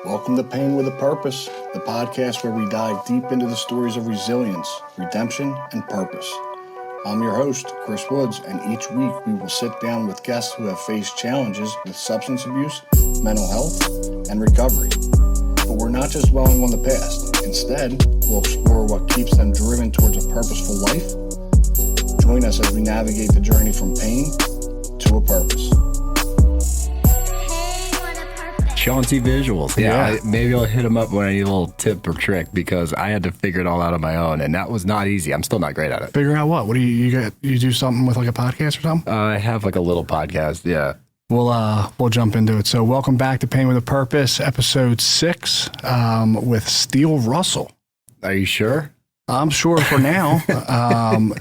Welcome to Pain with a Purpose, the podcast where we dive deep into the stories of resilience, redemption, and purpose. I'm your host, Chris Woods, and each week we will sit down with guests who have faced challenges with substance abuse, mental health, and recovery. But we're not just dwelling on the past. Instead, we'll explore what keeps them driven towards a purposeful life. Join us as we navigate the journey from pain to a purpose. Chauncey visuals. Maybe I'll hit him up when I need a little tip or trick because I had to figure it all out on my own, and that was not easy. I'm still not great at it. Figure out what? What do you do something with like a podcast or something? I have like a little podcast. Yeah. We'll jump into it. So welcome back to Pain with a Purpose, episode 6, with Steele Russell. Are you sure? I'm sure for now.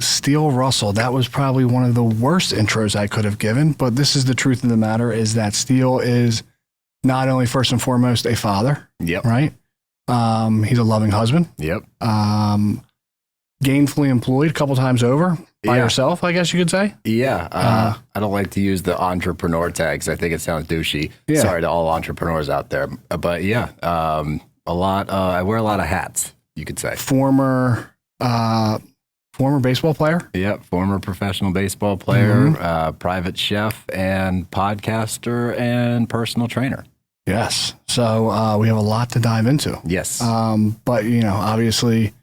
Steele Russell. That was probably one of the worst intros I could have given, but this is the truth of the matter: is that Steele is not only first and foremost a father, Yep. right? He's a loving husband. Yep. Gainfully employed a couple times over by yourself, I guess you could say. Yeah. I don't like to use the entrepreneur tags. I think it sounds douchey. Yeah. Sorry to all entrepreneurs out there. But yeah, I wear a lot of hats, you could say. Former baseball player. Yep. Former professional baseball player, private chef and podcaster and personal trainer. Yes. So we have a lot to dive into. Yes. But, obviously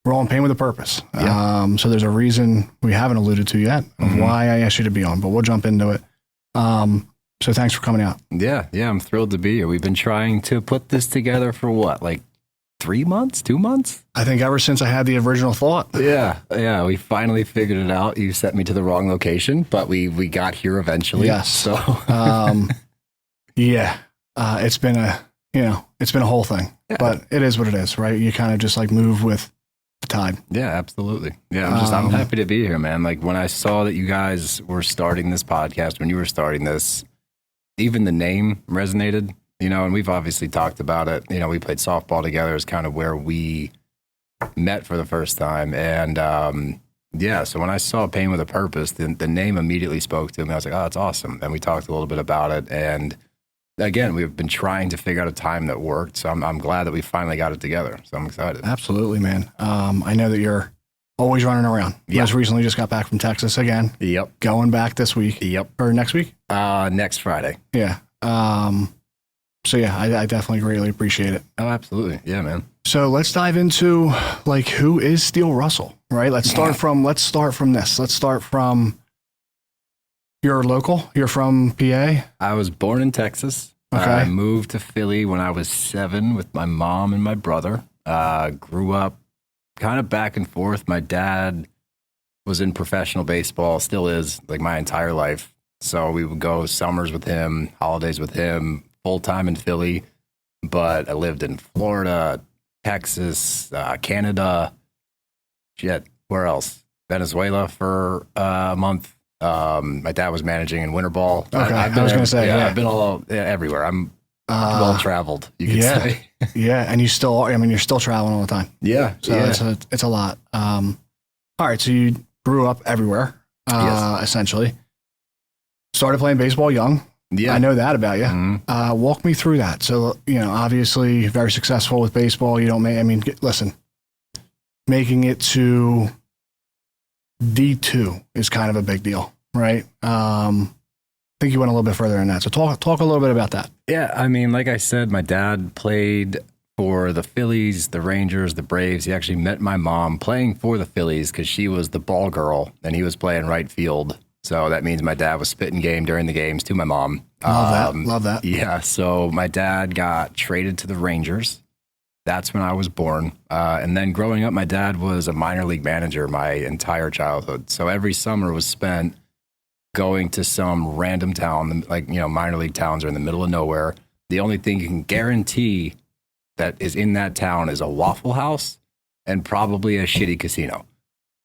we're all in pain with a purpose. Yeah. So there's a reason we haven't alluded to yet of why I asked you to be on, but we'll jump into it. So thanks for coming out. Yeah. I'm thrilled to be here. We've been trying to put this together for what, like 3 months, 2 months? I think ever since I had the original thought. Yeah. We finally figured it out. You sent me to the wrong location, but we got here eventually. Yes. So, it's been a whole thing, but it is what it is, right? You kind of just like move with the tide. Yeah, absolutely. Yeah. I'm happy to be here, man. Like when I saw that you guys were starting this podcast, when you were starting this, even the name resonated. And we've obviously talked about it. We played softball together is kind of where we met for the first time. And so when I saw Pain with a Purpose, the name immediately spoke to me. I was like, oh, that's awesome. And we talked a little bit about it. And again, we've been trying to figure out a time that worked. So I'm glad that we finally got it together. So I'm excited. Absolutely, man. I know that you're always running around. Yep. Most recently just got back from Texas again. Yep. Going back this week. Yep. Or next week? Next Friday. Yeah. So yeah, I definitely greatly appreciate it. Oh, absolutely. Yeah, man. So let's dive into like who is Steele Russell, right? Let's start from this. Let's start from you're local. You're from PA. I was born in Texas. Okay. I moved to Philly when I was 7 with my mom and my brother. Grew up kind of back and forth. My dad was in professional baseball, still is, like my entire life. So we would go summers with him, holidays with him, full time in Philly. But I lived in Florida, Texas, Canada. Where else? Venezuela for a month. My dad was managing in winter ball. Okay, I was going to say, I've been all everywhere. I'm well traveled, you could say. Yeah, and you still are. I mean, you're still traveling all the time. Yeah, so it's a lot. All right, so you grew up everywhere, essentially. Started playing baseball young. Yeah, I know that about you. Mm-hmm. Walk me through that. So obviously very successful with baseball. Listen, making it to D2 is kind of a big deal, right? I think you went a little bit further than that. So talk a little bit about that. Yeah, I mean, like I said, my dad played for the Phillies, the Rangers, the Braves. He actually met my mom playing for the Phillies because she was the ball girl and he was playing right field. So that means my dad was spitting game during the games to my mom. Love that. Yeah, so my dad got traded to the Rangers. That's when I was born. And then growing up, my dad was a minor league manager my entire childhood. So every summer was spent going to some random town, like, minor league towns are in the middle of nowhere. The only thing you can guarantee that is in that town is a Waffle House and probably a shitty casino.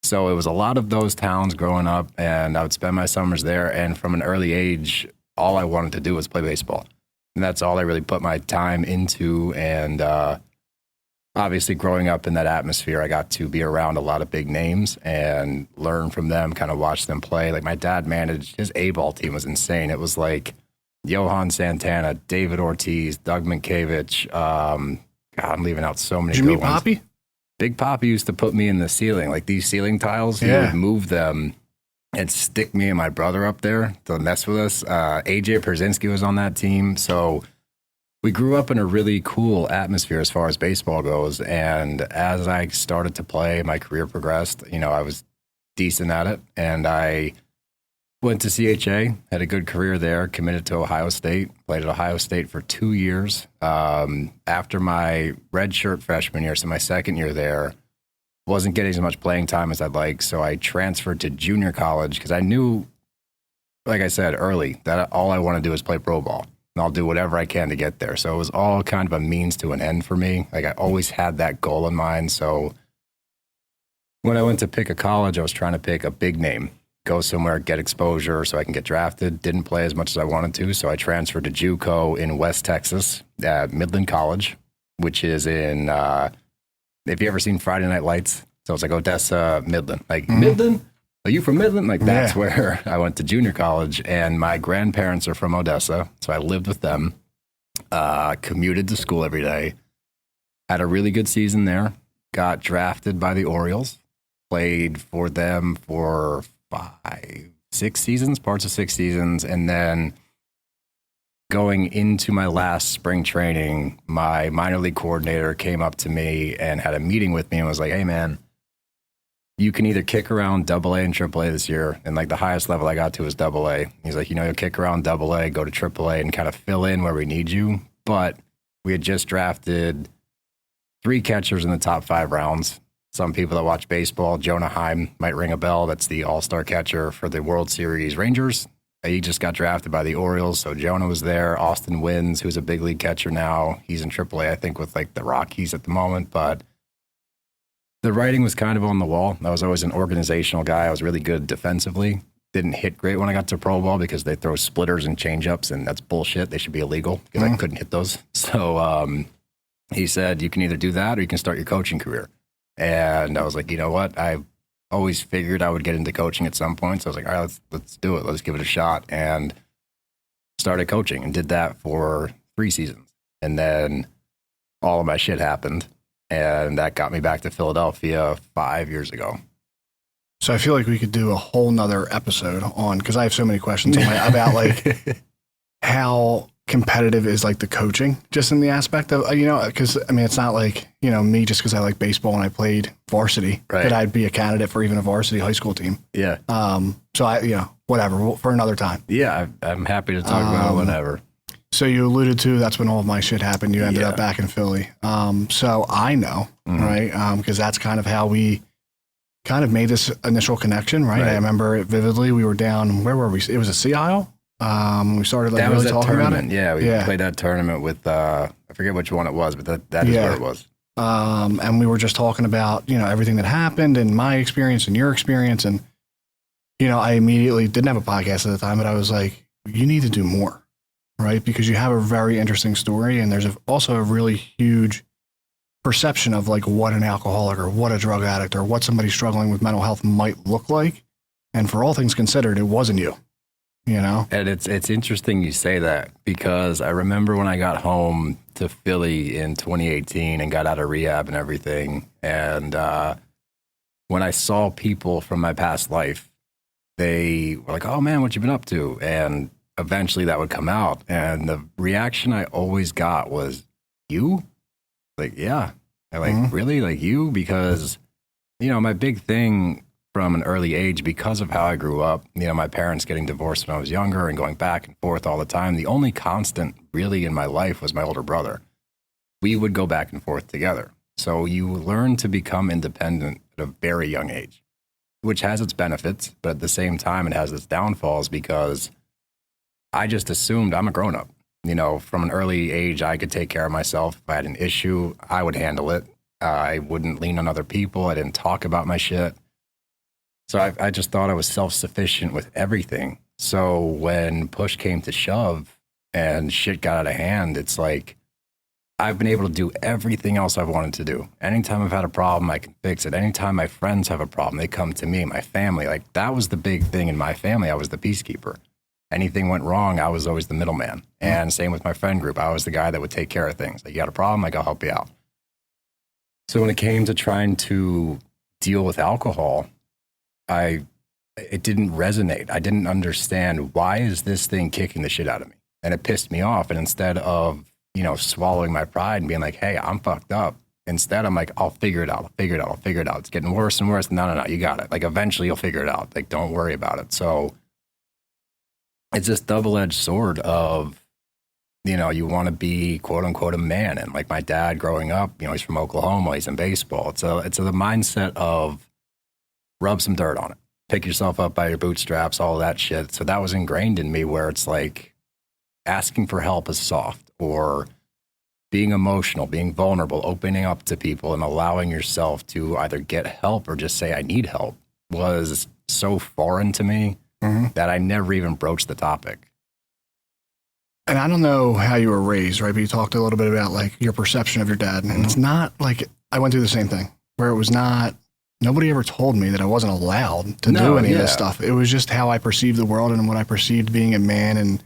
So it was a lot of those towns growing up, and I would spend my summers there. And from an early age, all I wanted to do was play baseball. And that's all I really put my time into. And obviously, growing up in that atmosphere, I got to be around a lot of big names and learn from them, kind of watch them play. Like my dad managed, his A-ball team was insane. It was like Johan Santana, David Ortiz, Doug Minkiewicz. God, I'm leaving out so many Did you good meet ones. Poppy? Big Poppy used to put me in the ceiling, like these ceiling tiles. He would move them and stick me and my brother up there to mess with us. AJ Przynski was on that team. So we grew up in a really cool atmosphere as far as baseball goes. And as I started to play, my career progressed. I was decent at it. And I went to CHA, had a good career there, committed to Ohio State, played at Ohio State for 2 years. After my redshirt freshman year, so my second year there, wasn't getting as much playing time as I'd like. So I transferred to junior college because I knew, like I said early, that all I want to do is play pro ball. And I'll do whatever I can to get there. So it was all kind of a means to an end for me. Like I always had that goal in mind. So when I went to pick a college, I was trying to pick a big name, go somewhere, get exposure so I can get drafted. Didn't play as much as I wanted to. So I transferred to JUCO in West Texas at Midland College, which is in, have you ever seen Friday Night Lights? So it's like Odessa, Midland. Like Midland? Are you from Midland? Like that's where I went to junior college, and my grandparents are from Odessa. So I lived with them, commuted to school every day, had a really good season there, got drafted by the Orioles, played for them for 6 seasons, parts of 6 seasons. And then going into my last spring training, my minor league coordinator came up to me and had a meeting with me and was like, hey man, you can either kick around AA and AAA this year. And like the highest level I got to was AA. He's like, you'll kick around AA, go to AAA and kind of fill in where we need you. But we had just drafted 3 catchers in the top 5 rounds. Some people that watch baseball, Jonah Heim might ring a bell. That's the all-star catcher for the World Series Rangers. He just got drafted by the Orioles, so Jonah was there. Austin Wynns, who's a big league catcher now. He's in AAA, I think, with like the Rockies at the moment. But the writing was kind of on the wall. I was always an organizational guy. I was really good defensively. Didn't hit great when I got to pro ball because they throw splitters and changeups, and that's bullshit. They should be illegal because I couldn't hit those. So he said, you can either do that or you can start your coaching career. And I was like, you know what? I always figured I would get into coaching at some point. So I was like, all right, let's do it. Let's give it a shot. And started coaching and did that for 3 seasons. And then all of my shit happened. And that got me back to Philadelphia 5 years ago. So I feel like we could do a whole nother episode on, because I have so many questions about like how competitive is like the coaching, just in the aspect of, because I mean, it's not like, me just because I like baseball and I played varsity, that I'd be a candidate for even a varsity high school team. Yeah. So I, whatever, for another time. Yeah, I'm happy to talk about it whenever. So you alluded to, that's when all of my shit happened. You ended up back in Philly. So I know, right? Because that's kind of how we kind of made this initial connection, right? I remember it vividly. We were down, where were we? It was a Sea Isle. We started like really talking about it. Yeah, we played that tournament with, I forget which one it was, but that is where it was. And we were just talking about, everything that happened and my experience and your experience. And, I immediately didn't have a podcast at the time, but I was like, you need to do more, right? Because you have a very interesting story. And there's also a really huge perception of like what an alcoholic or what a drug addict or what somebody struggling with mental health might look like. And for all things considered, it wasn't you. And it's interesting you say that, because I remember when I got home to Philly in 2018 and got out of rehab and everything. And when I saw people from my past life, they were like, oh man, what you been up to? And eventually that would come out. And the reaction I always got was, you? Like, yeah. I'm like, really? Like you? Because, my big thing from an early age, because of how I grew up, my parents getting divorced when I was younger and going back and forth all the time, the only constant really in my life was my older brother. We would go back and forth together. So you learn to become independent at a very young age, which has its benefits, but at the same time, it has its downfalls, because I just assumed I'm a grown-up. From an early age, I could take care of myself. If I had an issue, I would handle it. I wouldn't lean on other people. I didn't talk about my shit. So I just thought I was self-sufficient with everything. So when push came to shove and shit got out of hand, it's like I've been able to do everything else I've wanted to do. Anytime I've had a problem, I can fix it. Anytime my friends have a problem, they come to me, my family. Like that was the big thing in my family. I was the peacekeeper. anything went wrong, I was always the middleman. And same with my friend group. I was the guy that would take care of things. Like, you got a problem, I'll help you out. So when it came to trying to deal with alcohol, it didn't resonate. I didn't understand, why is this thing kicking the shit out of me? And it pissed me off. And instead of, swallowing my pride and being like, hey, I'm fucked up, instead I'm like, I'll figure it out. It's getting worse and worse. No, you got it. Like, eventually you'll figure it out. Like, don't worry about it. So it's this double-edged sword of, you want to be quote unquote a man. And like my dad growing up, he's from Oklahoma, he's in baseball. It's the mindset of rub some dirt on it, pick yourself up by your bootstraps, all that shit. So that was ingrained in me, where it's like asking for help is soft, or being emotional, being vulnerable, opening up to people and allowing yourself to either get help or just say, I need help, was so foreign to me that I never even broached the topic. And I don't know how you were raised, right? But you talked a little bit about like your perception of your dad. And it's not like, I went through the same thing, where it was not, nobody ever told me that I wasn't allowed to do any of this stuff. It was just how I perceived the world and what I perceived being a man. And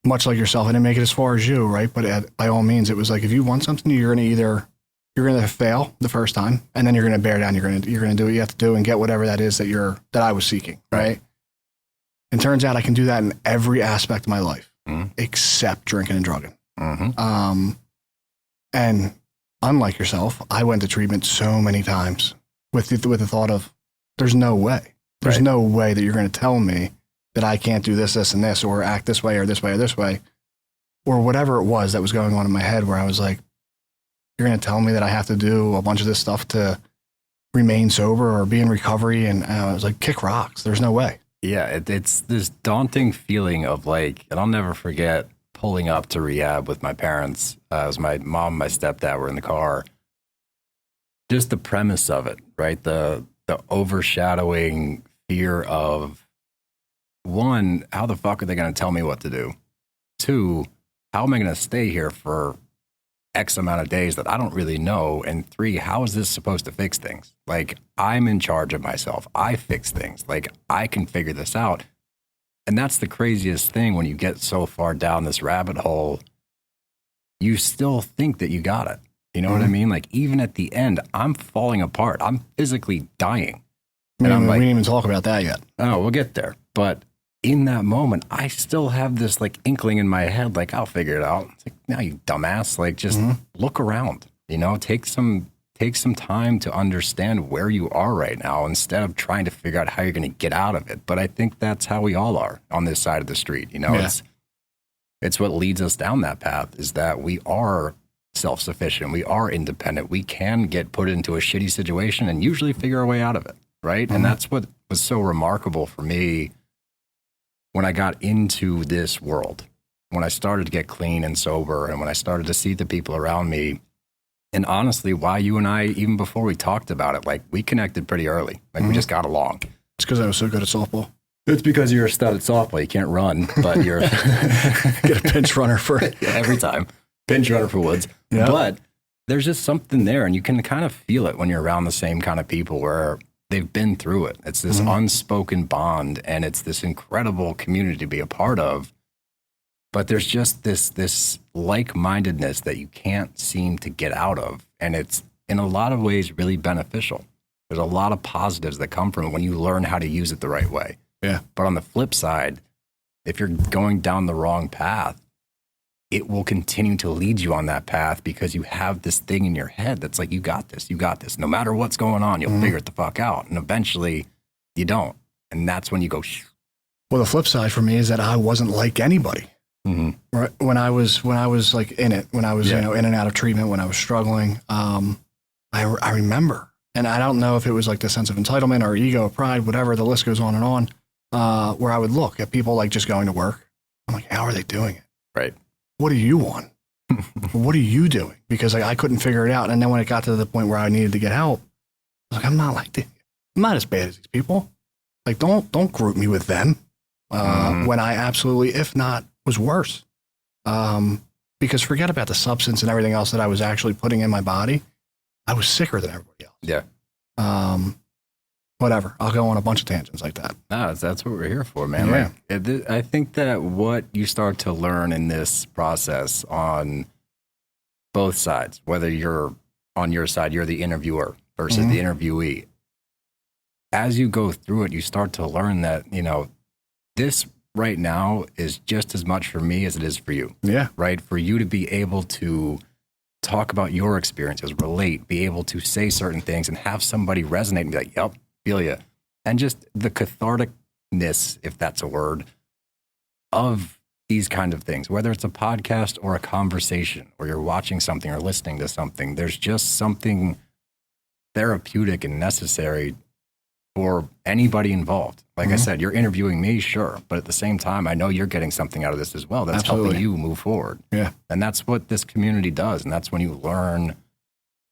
much like yourself, I didn't make it as far as you, right? But by all means, it was like, if you want something, you're going to fail the first time, and then you're going to bear down. You're going to do what you have to do and get whatever that is that I was seeking, right? And turns out I can do that in every aspect of my life, except drinking and drugging. And unlike yourself, I went to treatment so many times with the thought of, there's no way. There's no way that you're going to tell me that I can't do this, this, and this, or act this way, or this way, or this way, or whatever it was that was going on in my head, where I was like, you're going to tell me that I have to do a bunch of this stuff to remain sober or be in recovery? And I was like, kick rocks. There's no way. Yeah, it's this daunting feeling of like, and I'll never forget pulling up to rehab with my parents. It was my mom and my stepdad were in the car. Just the premise of it, right? The overshadowing fear of, one, how the fuck are they going to tell me what to do? Two, how am I going to stay here for X amount of days that I don't really know? And three, how is this supposed to fix things? Like, I'm in charge of myself. I fix things. Like, I can figure this out. And that's the craziest thing when you get so far down this rabbit hole, you still think that you got it. You know what I mean? Like, even at the end, I'm falling apart. I'm physically dying. And I'm like, we didn't even talk about that yet. Oh, we'll get there. But in that moment, I still have this like inkling in my head, like, I'll figure it out. It's like, no, you dumbass. Like, just look around, take some time to understand where you are right now instead of trying to figure out how you're going to get out of it. But I think that's how we all are on this side of the street. It's what leads us down that path, is that we are self-sufficient. We are independent. We can get put into a shitty situation and usually figure our way out of it. Right. And that's what was so remarkable for me when I got into this world, when I started to get clean and sober, and when I started to see the people around me. And honestly, why you and I, even before we talked about it, like, we connected pretty early. Like, we just got along. It's because I was so good at softball. It's because you're a stud at softball. You can't run, but you're get a pinch runner for every time. Pinch runner for Woods. Yep. But there's just something there, and you can kind of feel it when you're around the same kind of people where they've been through it. It's this unspoken bond, and it's this incredible community to be a part of. But there's just this like-mindedness that you can't seem to get out of. And it's, in a lot of ways, really beneficial. There's a lot of positives that come from it when you learn how to use it the right way. Yeah. But on the flip side, if you're going down the wrong path, it will continue to lead you on that path because you have this thing in your head that's like, you got this. No matter what's going on, you'll figure it the fuck out. And eventually you don't. And that's when you go, shh. Well, the flip side for me is that I wasn't like anybody. Right? When I was like in it, when I was, in and out of treatment, when I was struggling, I remember, and I don't know if it was like the sense of entitlement or ego, pride, whatever, the list goes on and on, where I would look at people like just going to work. I'm like, how are they doing it? Right. What do you want? What are you doing? Because like, I couldn't figure it out. And then when it got to the point where I needed to get help, I was like, I'm not like this. I'm not as bad as these people. Like, don't group me with them. When I absolutely, if not, was worse. Because forget about the substance and everything else that I was actually putting in my body. I was sicker than everybody else. Yeah. whatever. I'll go on a bunch of tangents like that. No, that's what we're here for, man. Yeah. Like, I think that what you start to learn in this process on both sides, whether you're on your side, you're the interviewer versus the interviewee. As you go through it, you start to learn that, this right now is just as much for me as it is for you. Yeah. Right? For you to be able to talk about your experiences, relate, be able to say certain things and have somebody resonate and be like, yep, feel you. And just the catharticness, if that's a word, of these kind of things, whether it's a podcast or a conversation or you're watching something or listening to something, there's just something therapeutic and necessary for anybody involved. Like I said, you're interviewing me, sure. But at the same time, I know you're getting something out of this as well. That's helping you move forward. Yeah. And that's what this community does. And that's when you learn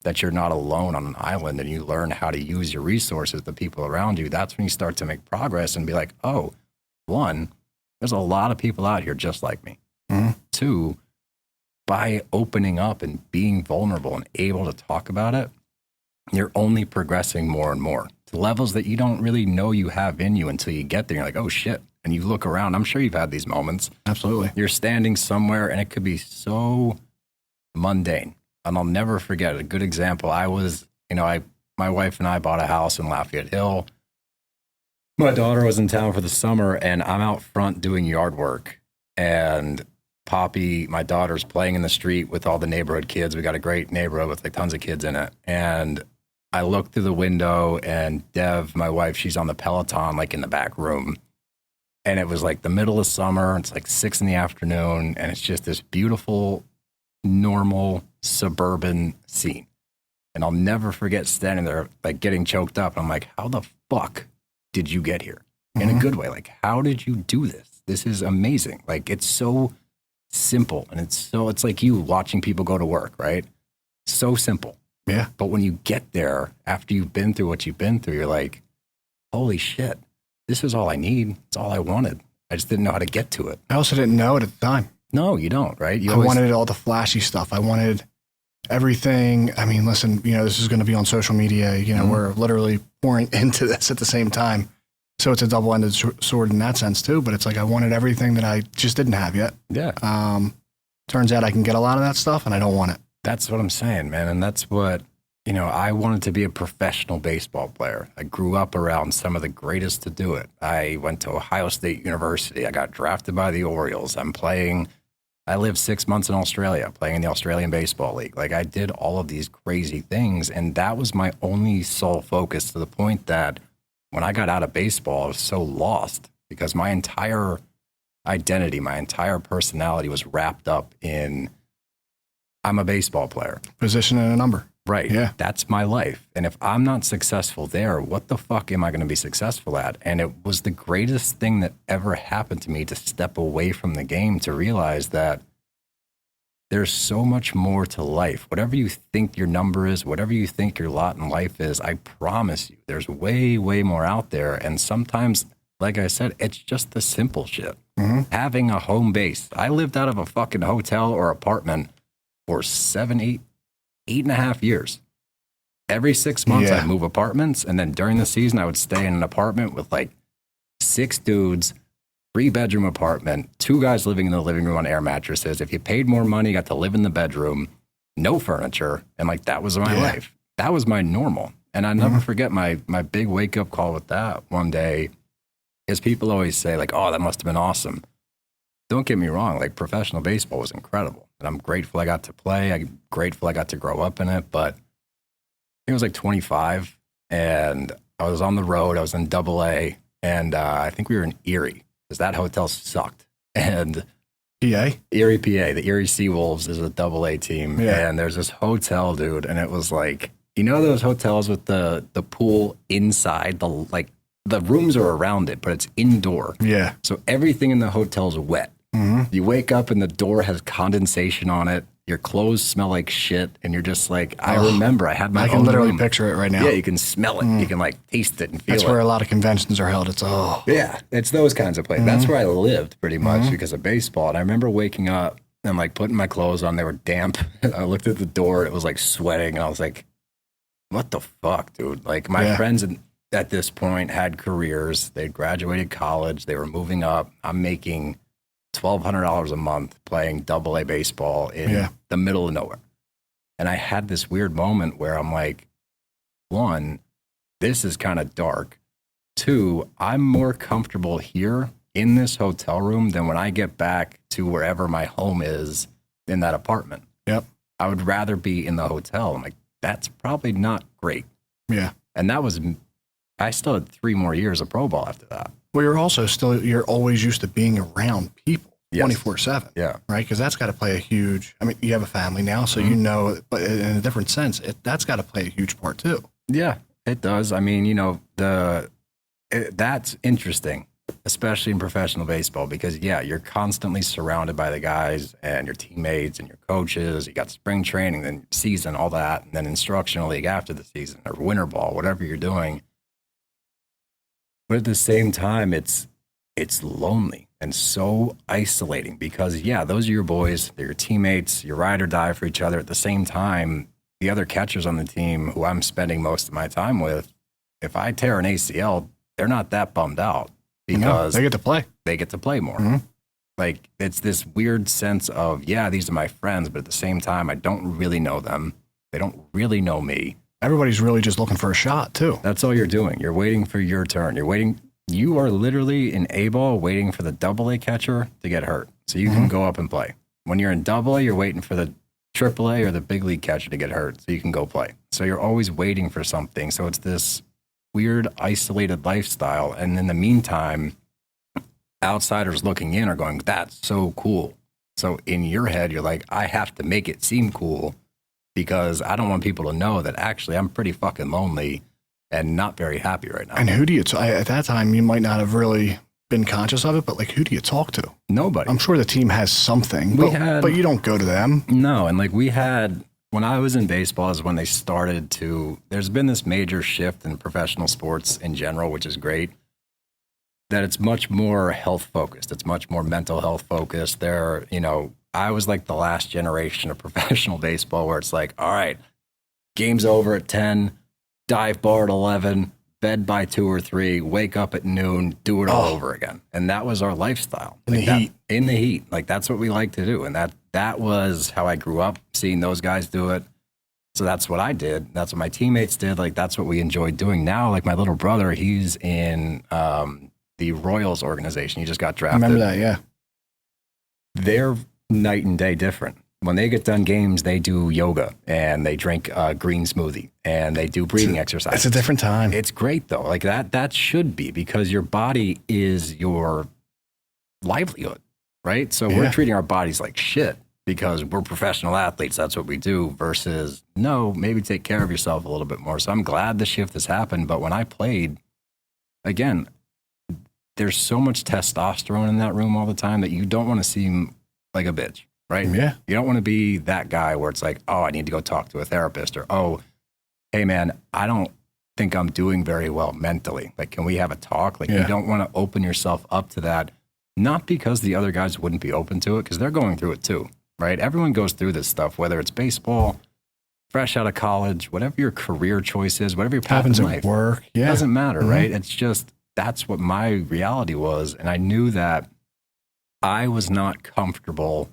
that you're not alone on an island and you learn how to use your resources, the people around you. That's when you start to make progress and be like, oh, one, there's a lot of people out here just like me. Two, by opening up and being vulnerable and able to talk about it, you're only progressing more and more to levels that you don't really know you have in you until you get there. You're like, oh shit. And you look around. I'm sure you've had these moments. Absolutely. You're standing somewhere and it could be so mundane. And I'll never forget a good example. I was, my wife and I bought a house in Lafayette Hill. My daughter was in town for the summer and I'm out front doing yard work. And Poppy, my daughter's playing in the street with all the neighborhood kids. We got a great neighborhood with like tons of kids in it. And I look through the window and Dev, my wife, she's on the Peloton, like in the back room. And it was like the middle of summer. It's like 6 p.m. and it's just this beautiful, normal suburban scene. And I'll never forget standing there, like getting choked up. And I'm like, how the fuck did you get here? In a good way. Like, how did you do this? This is amazing. Like, it's so simple. And it's like you watching people go to work, right? So simple. Yeah. But when you get there, after you've been through what you've been through, you're like, holy shit, this is all I need. It's all I wanted. I just didn't know how to get to it. I also didn't know it at the time. No, you don't, right? I wanted all the flashy stuff. I wanted everything. I mean, listen, this is going to be on social media. We're literally pouring into this at the same time. So it's a double-ended sword in that sense too. But it's like I wanted everything that I just didn't have yet. Yeah. Turns out I can get a lot of that stuff and I don't want it. That's what I'm saying, man. And that's what, I wanted to be a professional baseball player. I grew up around some of the greatest to do it. I went to Ohio State University. I got drafted by the Orioles. I lived 6 months in Australia playing in the Australian Baseball League. Like I did all of these crazy things. And that was my only sole focus to the point that when I got out of baseball, I was so lost because my entire identity, my entire personality was wrapped up in I'm a baseball player. Position and a number. Right. Yeah. That's my life. And if I'm not successful there, what the fuck am I going to be successful at? And it was the greatest thing that ever happened to me to step away from the game to realize that there's so much more to life. Whatever you think your number is, whatever you think your lot in life is, I promise you, there's way, way more out there. And sometimes, like I said, it's just the simple shit. Having a home base. I lived out of a fucking hotel or apartment for 8.5 years. Every 6 months, I'd move apartments. And then during the season, I would stay in an apartment with like 6 dudes, 3-bedroom apartment, 2 guys living in the living room on air mattresses. If you paid more money, you got to live in the bedroom, no furniture. And like, that was my life. That was my normal. And I never forget my big wake up call with that one day is people always say like, oh, that must have been awesome. Don't get me wrong. Like professional baseball was incredible. And I'm grateful I got to play. I'm grateful I got to grow up in it. But I was like 25 and I was on the road. I was in AA and I think we were in Erie because that hotel sucked. And PA? Erie, PA. The Erie Seawolves is a AA team. Yeah. And there's this hotel, dude. And it was like, those hotels with the pool inside, the rooms are around it, but it's indoor. Yeah. So everything in the hotel is wet. You wake up and the door has condensation on it. Your clothes smell like shit. And you're just like, I remember I had my own I can literally room. picture it right now. Yeah, you can smell it. You can like taste it and feel it. That's where a lot of conventions are held. It's Yeah, it's those kinds of places. That's where I lived pretty much because of baseball. And I remember waking up and like putting my clothes on. They were damp. I looked at the door. It was like sweating. And I was like, what the fuck, dude? Like my friends, and at this point had careers. They'd graduated college. They were moving up. I'm making $1,200 a month playing double-A baseball in the middle of nowhere. And I had this weird moment where I'm like, one, this is kind of dark. Two, I'm more comfortable here in this hotel room than when I get back to wherever my home is in that apartment. Yep. I would rather be in the hotel. I'm like, that's probably not great. Yeah. And that was, I still had 3 more years of pro ball after that. Well, you're always used to being around people 24/7. Yeah. Right. Because that's got to play a huge, I mean, you have a family now, so you know, but in a different sense, that's got to play a huge part too. Yeah, it does. I mean, you know, that's interesting, especially in professional baseball, because you're constantly surrounded by the guys and your teammates and your coaches. You got spring training, then season, all that, and then instructional league after the season or winter ball, whatever you're doing. But at the same time, it's lonely and so isolating because those are your boys, they're your teammates, you ride or die for each other. At the same time, the other catchers on the team who I'm spending most of my time with, if I tear an ACL, they're not that bummed out because they get to play. They get to play more. Mm-hmm. Like, it's this weird sense of, these are my friends, but at the same time, I don't really know them. They don't really know me. Everybody's really just looking for a shot, too. That's all you're doing. You're waiting for your turn. You are literally in A-ball waiting for the double-A catcher to get hurt so you can go up and play. When you're in double-A, you're waiting for the triple-A or the big league catcher to get hurt so you can go play. So you're always waiting for something. So it's this weird, isolated lifestyle. And in the meantime, outsiders looking in are going, that's so cool. So in your head, you're like, I have to make it seem cool because I don't want people to know that actually I'm pretty fucking lonely and not very happy right now. And who do you, at that time, you might not have really been conscious of it, but like, who do you talk to? Nobody. I'm sure the team has something, but you don't go to them. No. And like when I was in baseball is when they started to, there's been this major shift in professional sports in general, which is great, that it's much more health focused. It's much more mental health focused. I was like the last generation of professional baseball where it's like, all right, game's over at 10, dive bar at 11, bed by 2 or 3, wake up at noon, do it all over again. And that was our lifestyle. In the heat. Like, that's what we like to do. And that was how I grew up, seeing those guys do it. So that's what I did. That's what my teammates did. Like, that's what we enjoyed doing. Now, like, my little brother, he's in the Royals organization. He just got drafted. I remember that, yeah. They're night and day different. When they get done games, they do yoga and they drink green smoothie and they do breathing exercises. It's a different time. It's great though. Like that should be, because your body is your livelihood, right? So we're treating our bodies like shit because we're professional athletes. That's what we do versus no, maybe take care of yourself a little bit more. So I'm glad the shift has happened. But when I played, again, there's so much testosterone in that room all the time that you don't want to seem like a bitch. Right? Yeah. You don't want to be that guy where it's like, oh, I need to go talk to a therapist, or, oh, hey, man, I don't think I'm doing very well mentally. Like, can we have a talk? Like, you don't want to open yourself up to that, not because the other guys wouldn't be open to it, because they're going through it too, right? Everyone goes through this stuff, whether it's baseball, fresh out of college, whatever your career choice is, whatever your path in life. At work. It doesn't matter, right? It's just, that's what my reality was. And I knew that I was not comfortable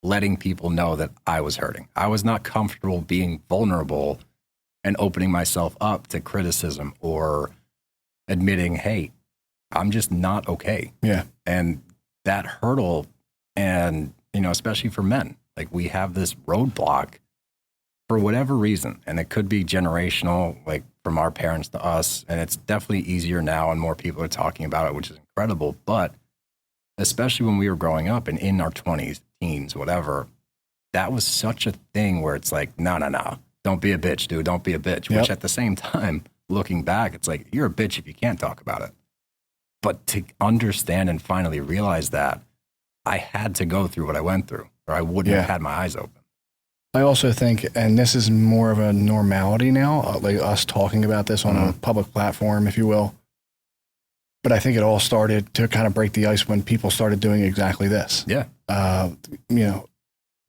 letting people know that I was hurting. I was not comfortable being vulnerable and opening myself up to criticism or admitting, hey, I'm just not okay. Yeah. And that hurdle, and, especially for men, like, we have this roadblock for whatever reason. And it could be generational, like from our parents to us. And it's definitely easier now and more people are talking about it, which is incredible. But especially when we were growing up and in our 20s, teens, whatever, that was such a thing where it's like, no, don't be a bitch, dude. Don't be a bitch. Which at the same time, looking back, it's like, you're a bitch if you can't talk about it. But to understand and finally realize that, I had to go through what I went through, or I wouldn't have had my eyes open. I also think, and this is more of a normality now, like us talking about this on a public platform, if you will. But I think it all started to kind of break the ice when people started doing exactly this. Yeah.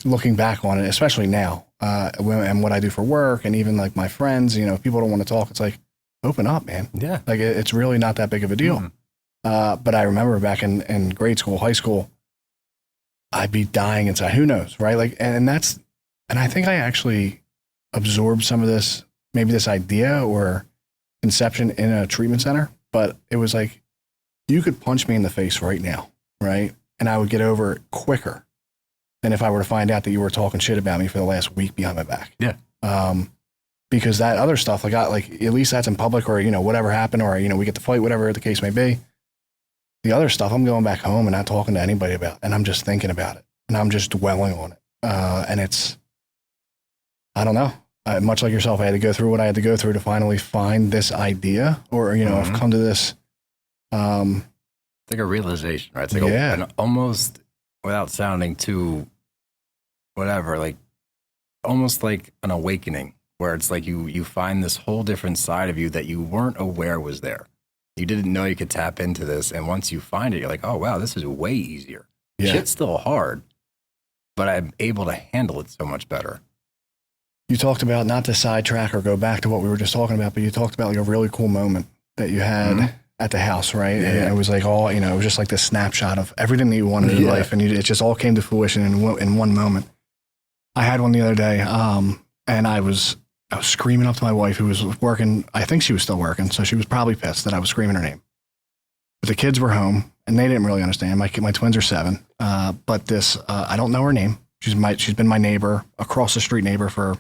Looking back on it, especially now, and what I do for work, and even like my friends, people don't want to talk. It's like, open up, man. Yeah. Like it's really not that big of a deal. Mm-hmm. But I remember back in grade school, high school, I'd be dying inside. Who knows, right? Like, and I think I actually absorbed some of this, maybe this idea or conception in a treatment center, but it was like, you could punch me in the face right now, right? And I would get over it quicker than if I were to find out that you were talking shit about me for the last week behind my back. Yeah. Because that other stuff, like at least that's in public, or, whatever happened, or, we get to fight, whatever the case may be. The other stuff, I'm going back home and not talking to anybody about, and I'm just thinking about it, and I'm just dwelling on it. And it's, I don't know. Much like yourself, I had to go through what I had to go through to finally find this idea, or, I've come to this. It's like a realization, right? It's like an almost, without sounding too whatever, like almost like an awakening, where it's like you find this whole different side of you that you weren't aware was there. You didn't know you could tap into this. And once you find it, you're like, oh, wow, this is way easier. Yeah. Shit's still hard, but I'm able to handle it so much better. You talked about, not to sidetrack or go back to what we were just talking about, but you talked about like a really cool moment that you had at the house, right? Yeah. And it was like all, it was just like this snapshot of everything that you wanted in life. And it just all came to fruition in one moment. I had one the other day, and I was screaming up to my wife, who was working. I think she was still working, so she was probably pissed that I was screaming her name. But the kids were home, and they didn't really understand. My twins are 7, but this, I don't know her name. She's been my neighbor, across the street neighbor, for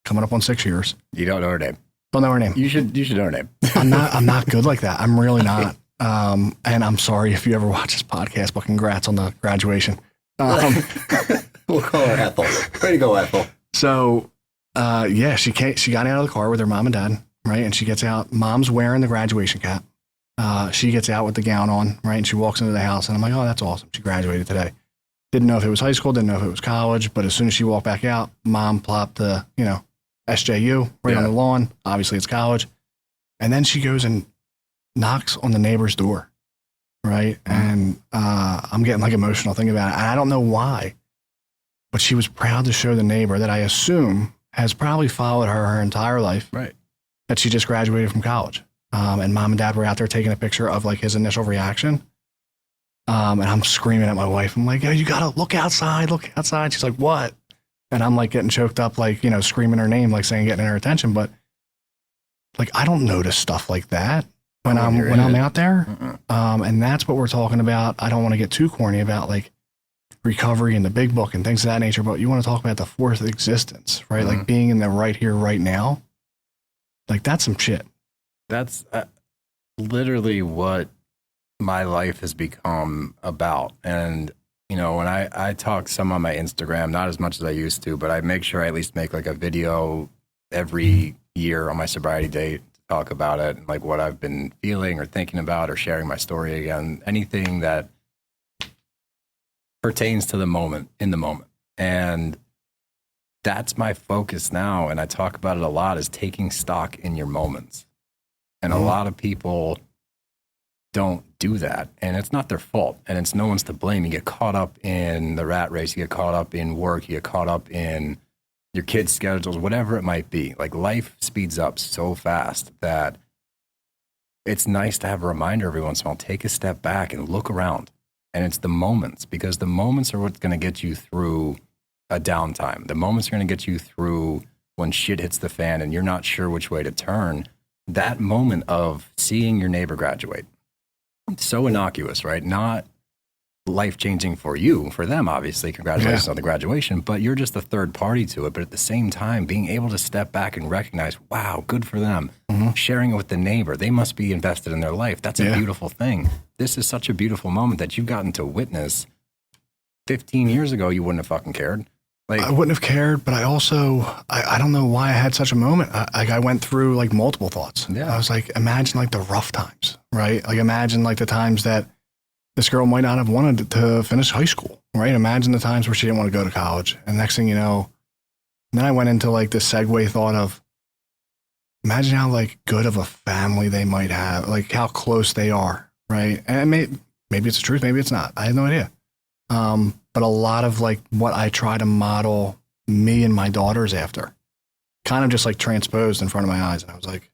coming up on 6 years. You don't know her name? Don't know her name. You should know her name. I'm not good like that. I'm really not. And I'm sorry if you ever watch this podcast, but congrats on the graduation. We'll call her Ethel. Way to go, Ethel. So, she got out of the car with her mom and dad, right? And she gets out. Mom's wearing the graduation cap. She gets out with the gown on, right? And she walks into the house, and I'm like, oh, that's awesome. She graduated today. Didn't know if it was high school, didn't know if it was college, but as soon as she walked back out, Mom plopped the, SJU right on the lawn. Obviously, it's college. And then she goes and knocks on the neighbor's door, right? And I'm getting like emotional thinking about it. And I don't know why, but she was proud to show the neighbor that I assume has probably followed her entire life, right? That she just graduated from college. And Mom and Dad were out there taking a picture of like his initial reaction. And I'm screaming at my wife. I'm like, oh, you got to look outside. She's like, what? And I'm like getting choked up, like, screaming her name, like saying, getting her attention. But like, I don't notice stuff like that when I'm out there. And that's what we're talking about. I don't want to get too corny about like recovery and the big book and things of that nature, but you want to talk about the fourth existence, right? Like being in the right here, right now. Like that's some shit. That's literally what my life has become about. And, when I talk some on my Instagram, not as much as I used to, but I make sure I at least make like a video every year on my sobriety date to talk about it and like what I've been feeling or thinking about or sharing my story again, anything that pertains to the moment, in the moment. And that's my focus now. And I talk about it a lot, is taking stock in your moments. And a lot of people don't do that, and it's not their fault, and it's no one's to blame. You get caught up in the rat race, you get caught up in work, you get caught up in your kids' schedules, whatever it might be. Like life speeds up so fast that it's nice to have a reminder every once in a while. Take a step back and look around. And it's the moments, because the moments are what's going to get you through a downtime. The moments are going to get you through when shit hits the fan and you're not sure which way to turn. That moment of seeing your neighbor graduate. So innocuous, right? Not life-changing for you, for them, obviously. Congratulations on the graduation, but you're just a third party to it. But at the same time, being able to step back and recognize, wow, good for them. Sharing it with the neighbor. They must be invested in their life. That's a beautiful thing. This is such a beautiful moment that you've gotten to witness. 15 years ago, you wouldn't have fucking cared. Like, I wouldn't have cared, but I also, I don't know why I had such a moment. I went through like multiple thoughts. I was like, imagine like the rough times, right? Like imagine like the times that this girl might not have wanted to finish high school, right? Imagine the times where she didn't want to go to college. And next thing you know, then I went into like this segue thought of, imagine how like good of a family they might have, like how close they are, right? And maybe it's the truth, maybe it's not. I have no idea. But a lot of like what I try to model me and my daughters after kind of just like transposed in front of my eyes. And I was like,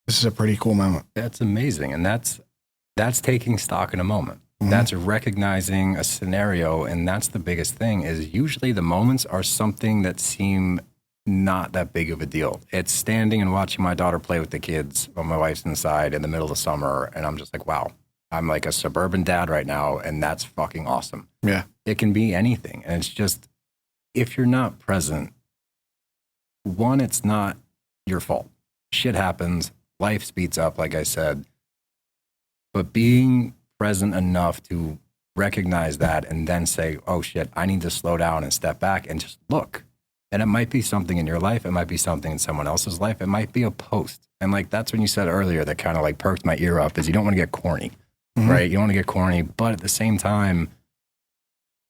this is a pretty cool moment. That's amazing. And that's taking stock in a moment. Mm-hmm. That's recognizing a scenario. And that's the biggest thing is usually the moments are something that seem not that big of a deal. It's standing and watching my daughter play with the kids while my wife's inside in the middle of the summer. And I'm just like, wow, I'm like a suburban dad right now. And that's fucking awesome. Yeah. It can be anything. And it's just, if you're not present, one, it's not your fault. Shit happens. Life speeds up, like I said. But being present enough to recognize that and then say, oh shit, I need to slow down and step back and just look. And it might be something in your life. It might be something in someone else's life. It might be a post. And like, that's when you said earlier that kind of like perked my ear up is you don't want to get corny, right? You don't want to get corny. But at the same time,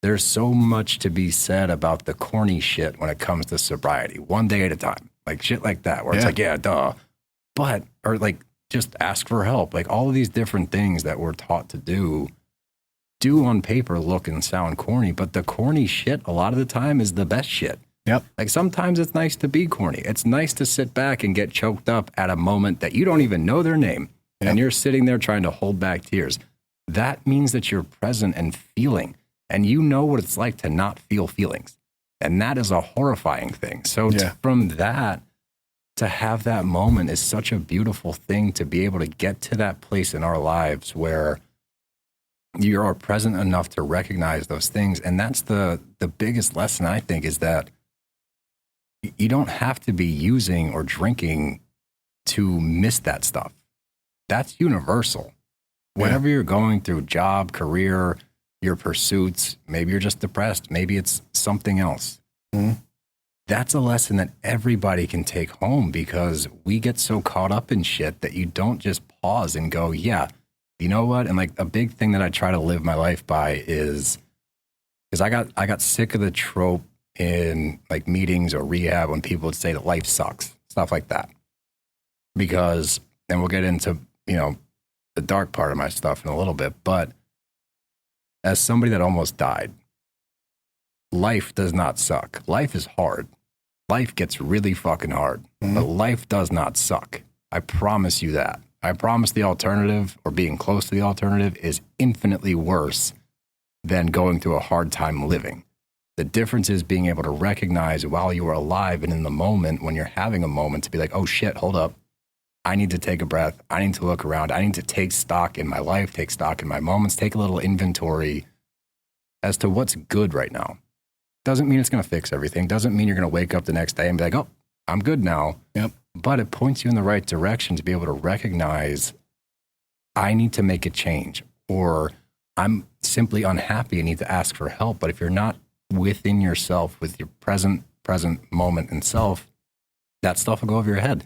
there's so much to be said about the corny shit when it comes to sobriety, one day at a time, like shit like that, where it's like, yeah, duh. But, or like, just ask for help. Like all of these different things that we're taught to do on paper look and sound corny, but the corny shit a lot of the time is the best shit. Yep. Like sometimes it's nice to be corny. It's nice to sit back and get choked up at a moment that you don't even know their name. Yep. And you're sitting there trying to hold back tears. That means that you're present and feeling, and you know what it's like to not feel feelings. And that is a horrifying thing. So from that, to have that moment is such a beautiful thing to be able to get to that place in our lives where you are present enough to recognize those things. And that's the biggest lesson, I think, is that you don't have to be using or drinking to miss that stuff. That's universal. Whatever you're going through, job, career, your pursuits, maybe you're just depressed, maybe it's something else. Mm-hmm. That's a lesson that everybody can take home because we get so caught up in shit that you don't just pause and go, yeah, you know what? And like a big thing that I try to live my life by is because I got sick of the trope in like meetings or rehab when people would say that life sucks, stuff like that. Because, and we'll get into, you know, the dark part of my stuff in a little bit, but as somebody that almost died, life does not suck. Life is hard. Life gets really fucking hard, but life does not suck. I promise you that. I promise the alternative or being close to the alternative is infinitely worse than going through a hard time living. The difference is being able to recognize while you are alive and in the moment when you're having a moment to be like, oh shit, hold up. I need to take a breath. I need to look around. I need to take stock in my life, take stock in my moments, take a little inventory as to what's good right now. Doesn't mean it's going to fix everything. Doesn't mean you're going to wake up the next day and be like, oh, I'm good now. Yep. But it points you in the right direction to be able to recognize I need to make a change or I'm simply unhappy and need to ask for help. But if you're not within yourself with your present moment and self, that stuff will go over your head.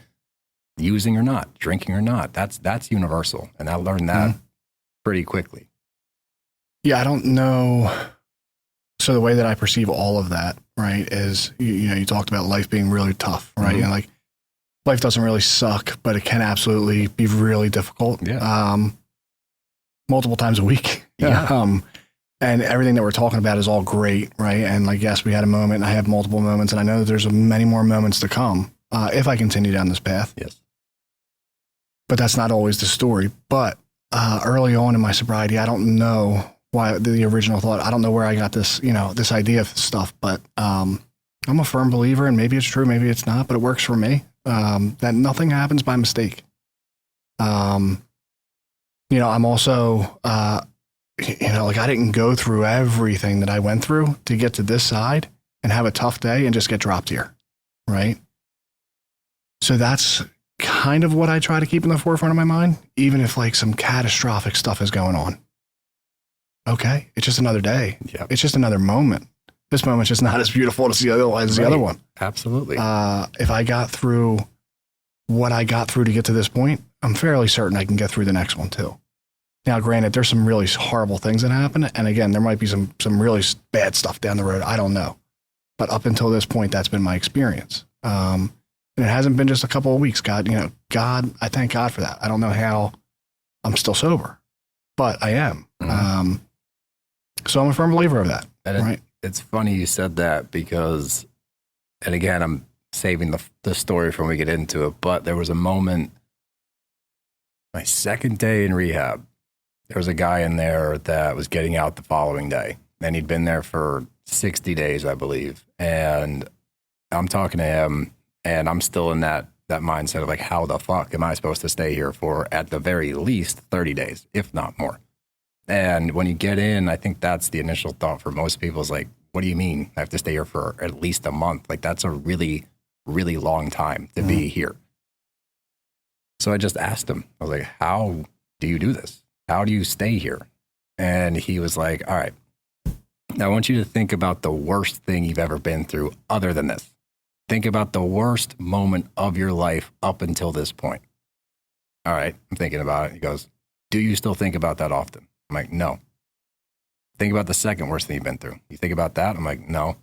Using or not, drinking or not, that's universal. And I learned that pretty quickly. Yeah, I don't know. So the way that I perceive all of that, right, is, you know, you talked about life being really tough, right? And like life doesn't really suck, but it can absolutely be really difficult. Yeah. Multiple times a week. Yeah. And everything that we're talking about is all great, right? And like, yes, we had a moment, and I have multiple moments, and I know that there's many more moments to come if I continue down this path. Yes. But that's not always the story. But early on in my sobriety, I don't know why the original thought, I don't know where I got this, you know, this idea of stuff, but I'm a firm believer, and maybe it's true, maybe it's not, but it works for me, that nothing happens by mistake. You know, I'm also, you know, like I didn't go through everything that I went through to get to this side and have a tough day and just get dropped here, right? So that's kind of what I try to keep in the forefront of my mind, even if like some catastrophic stuff is going on. Okay, it's just another day. Yep. It's just another moment. This moment's just not as beautiful as the other one. Absolutely. If I got through what I got through to get to this point, I'm fairly certain I can get through the next one too. Now, granted, there's some really horrible things that happen. And again, there might be some really bad stuff down the road. I don't know. But up until this point, that's been my experience. And it hasn't been just a couple of weeks. God, I thank God for that. I don't know how I'm still sober, but I am. So I'm a firm believer of that. And right? It's funny you said that because, and again, I'm saving the story from when we get into it, but there was a moment My second day in rehab, there was a guy in there that was getting out the following day. And he'd been there for 60 days, I believe. And I'm talking to him, and I'm still in that mindset of like, how the fuck am I supposed to stay here for at the very least 30 days, if not more? And when you get in, I think that's the initial thought for most people is like, what do you mean I have to stay here for at least a month? Like, that's a really, really long time to be here. So I just asked him, I was like, how do you do this? How do you stay here? And he was like, all right, I want you to think about the worst thing you've ever been through other than this. Think about the worst moment of your life up until this point. All right, I'm thinking about it. He goes, do you still think about that often? I'm like, no. Think about the second worst thing you've been through. You think about that? I'm like, no.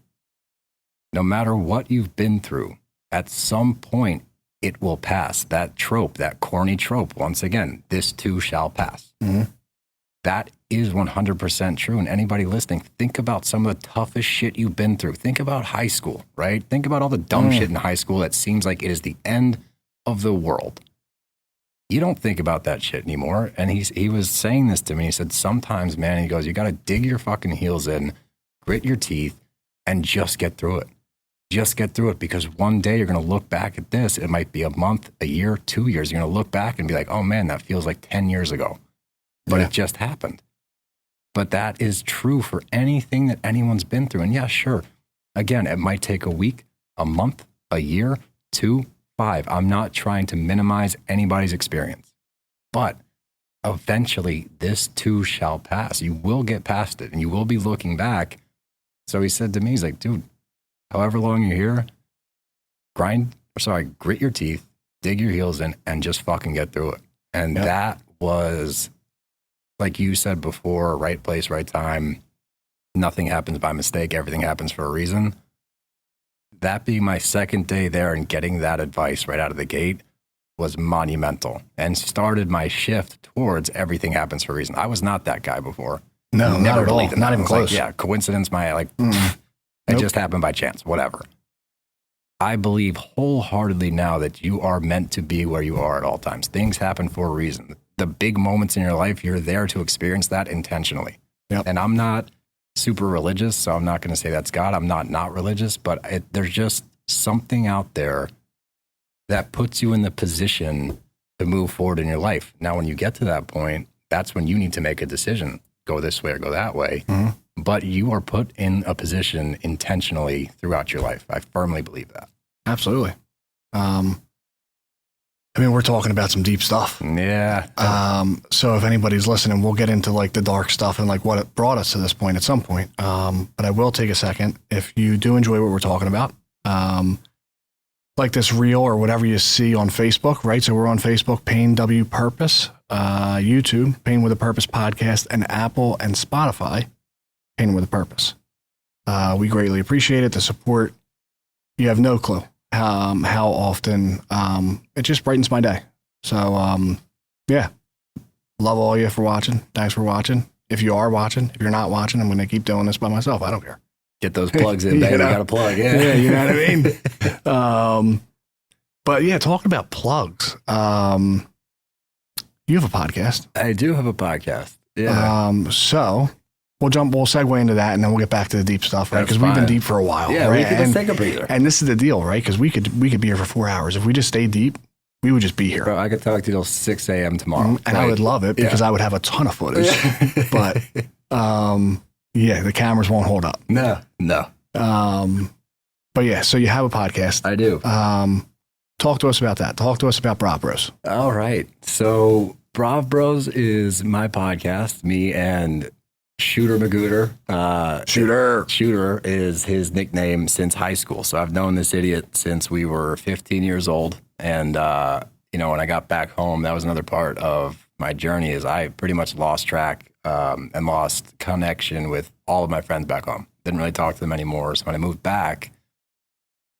No matter what you've been through, at some point, it will pass. That trope, that corny trope, once again, this too shall pass. Mm-hmm. That is 100% true. And anybody listening, think about some of the toughest shit you've been through. Think about high school, right? Think about all the dumb shit in high school that seems like it is the end of the world. You don't think about that shit anymore. And he was saying this to me. He said, sometimes, man, he goes, you got to dig your fucking heels in, grit your teeth, and just get through it. Just get through it, because one day you're going to look back at this. It might be a month, a year, 2 years. You're going to look back and be like, oh man, that feels like 10 years ago. But it just happened. But that is true for anything that anyone's been through. And yeah, sure. Again, it might take a week, a month, a year, 2, 5. I'm not trying to minimize anybody's experience. But eventually, this too shall pass. You will get past it, and you will be looking back. So he said to me, he's like, dude, however long you're here, grit your teeth, dig your heels in, and just fucking get through it. And that was, like you said before, right place, right time. Nothing happens by mistake. Everything happens for a reason. That being my second day there and getting that advice right out of the gate was monumental and started my shift towards everything happens for a reason. I was not that guy before. No, not at all. Not even close. Like, yeah, coincidence, it just happened by chance, whatever. I believe wholeheartedly now that you are meant to be where you are at all times. Things happen for a reason. The big moments in your life, you're there to experience that intentionally. Yep. And I'm not super religious, so I'm not going to say that's God. I'm not religious, but there's just something out there that puts you in the position to move forward in your life. Now, when you get to that point, that's when you need to make a decision, go this way or go that way. Mm-hmm. But you are put in a position intentionally throughout your life. I firmly believe that. Absolutely. We're talking about some deep stuff. Yeah. So if anybody's listening, we'll get into like the dark stuff and like what it brought us to this point at some point. But I will take a second. If you do enjoy what we're talking about, like this reel or whatever you see on Facebook, right? So we're on Facebook, Pain W Purpose, YouTube, Pain with a Purpose podcast, and Apple and Spotify, Pain with a Purpose. We greatly appreciate it. The support, you have no clue how often it just brightens my day. So, yeah, love all you for watching. Thanks for watching. If you are watching, if you're not watching, I'm going to keep doing this by myself. I don't care. Get those plugs in, baby. You got to plug. Yeah. You know what I mean? But yeah, talking about plugs, you have a podcast. I do have a podcast. Yeah. So we'll segue into that, and then we'll get back to the deep stuff, right? Because we've been deep for a while. Yeah, right? We could just take a breather. And this is the deal, right? Because we could be here for 4 hours. If we just stay deep, we would just be here. Bro, I could talk to you till 6 a.m. tomorrow. And I would love it because I would have a ton of footage. But yeah, the cameras won't hold up. No. But yeah, so you have a podcast. I do. Talk to us about that. Talk to us about BravBros. All right. So BravBros is my podcast. Me and Shooter Magooter. Shooter is his nickname since high school. So I've known this idiot since we were 15 years old. And, when I got back home, that was another part of my journey is I pretty much lost track and lost connection with all of my friends back home. Didn't really talk to them anymore. So when I moved back,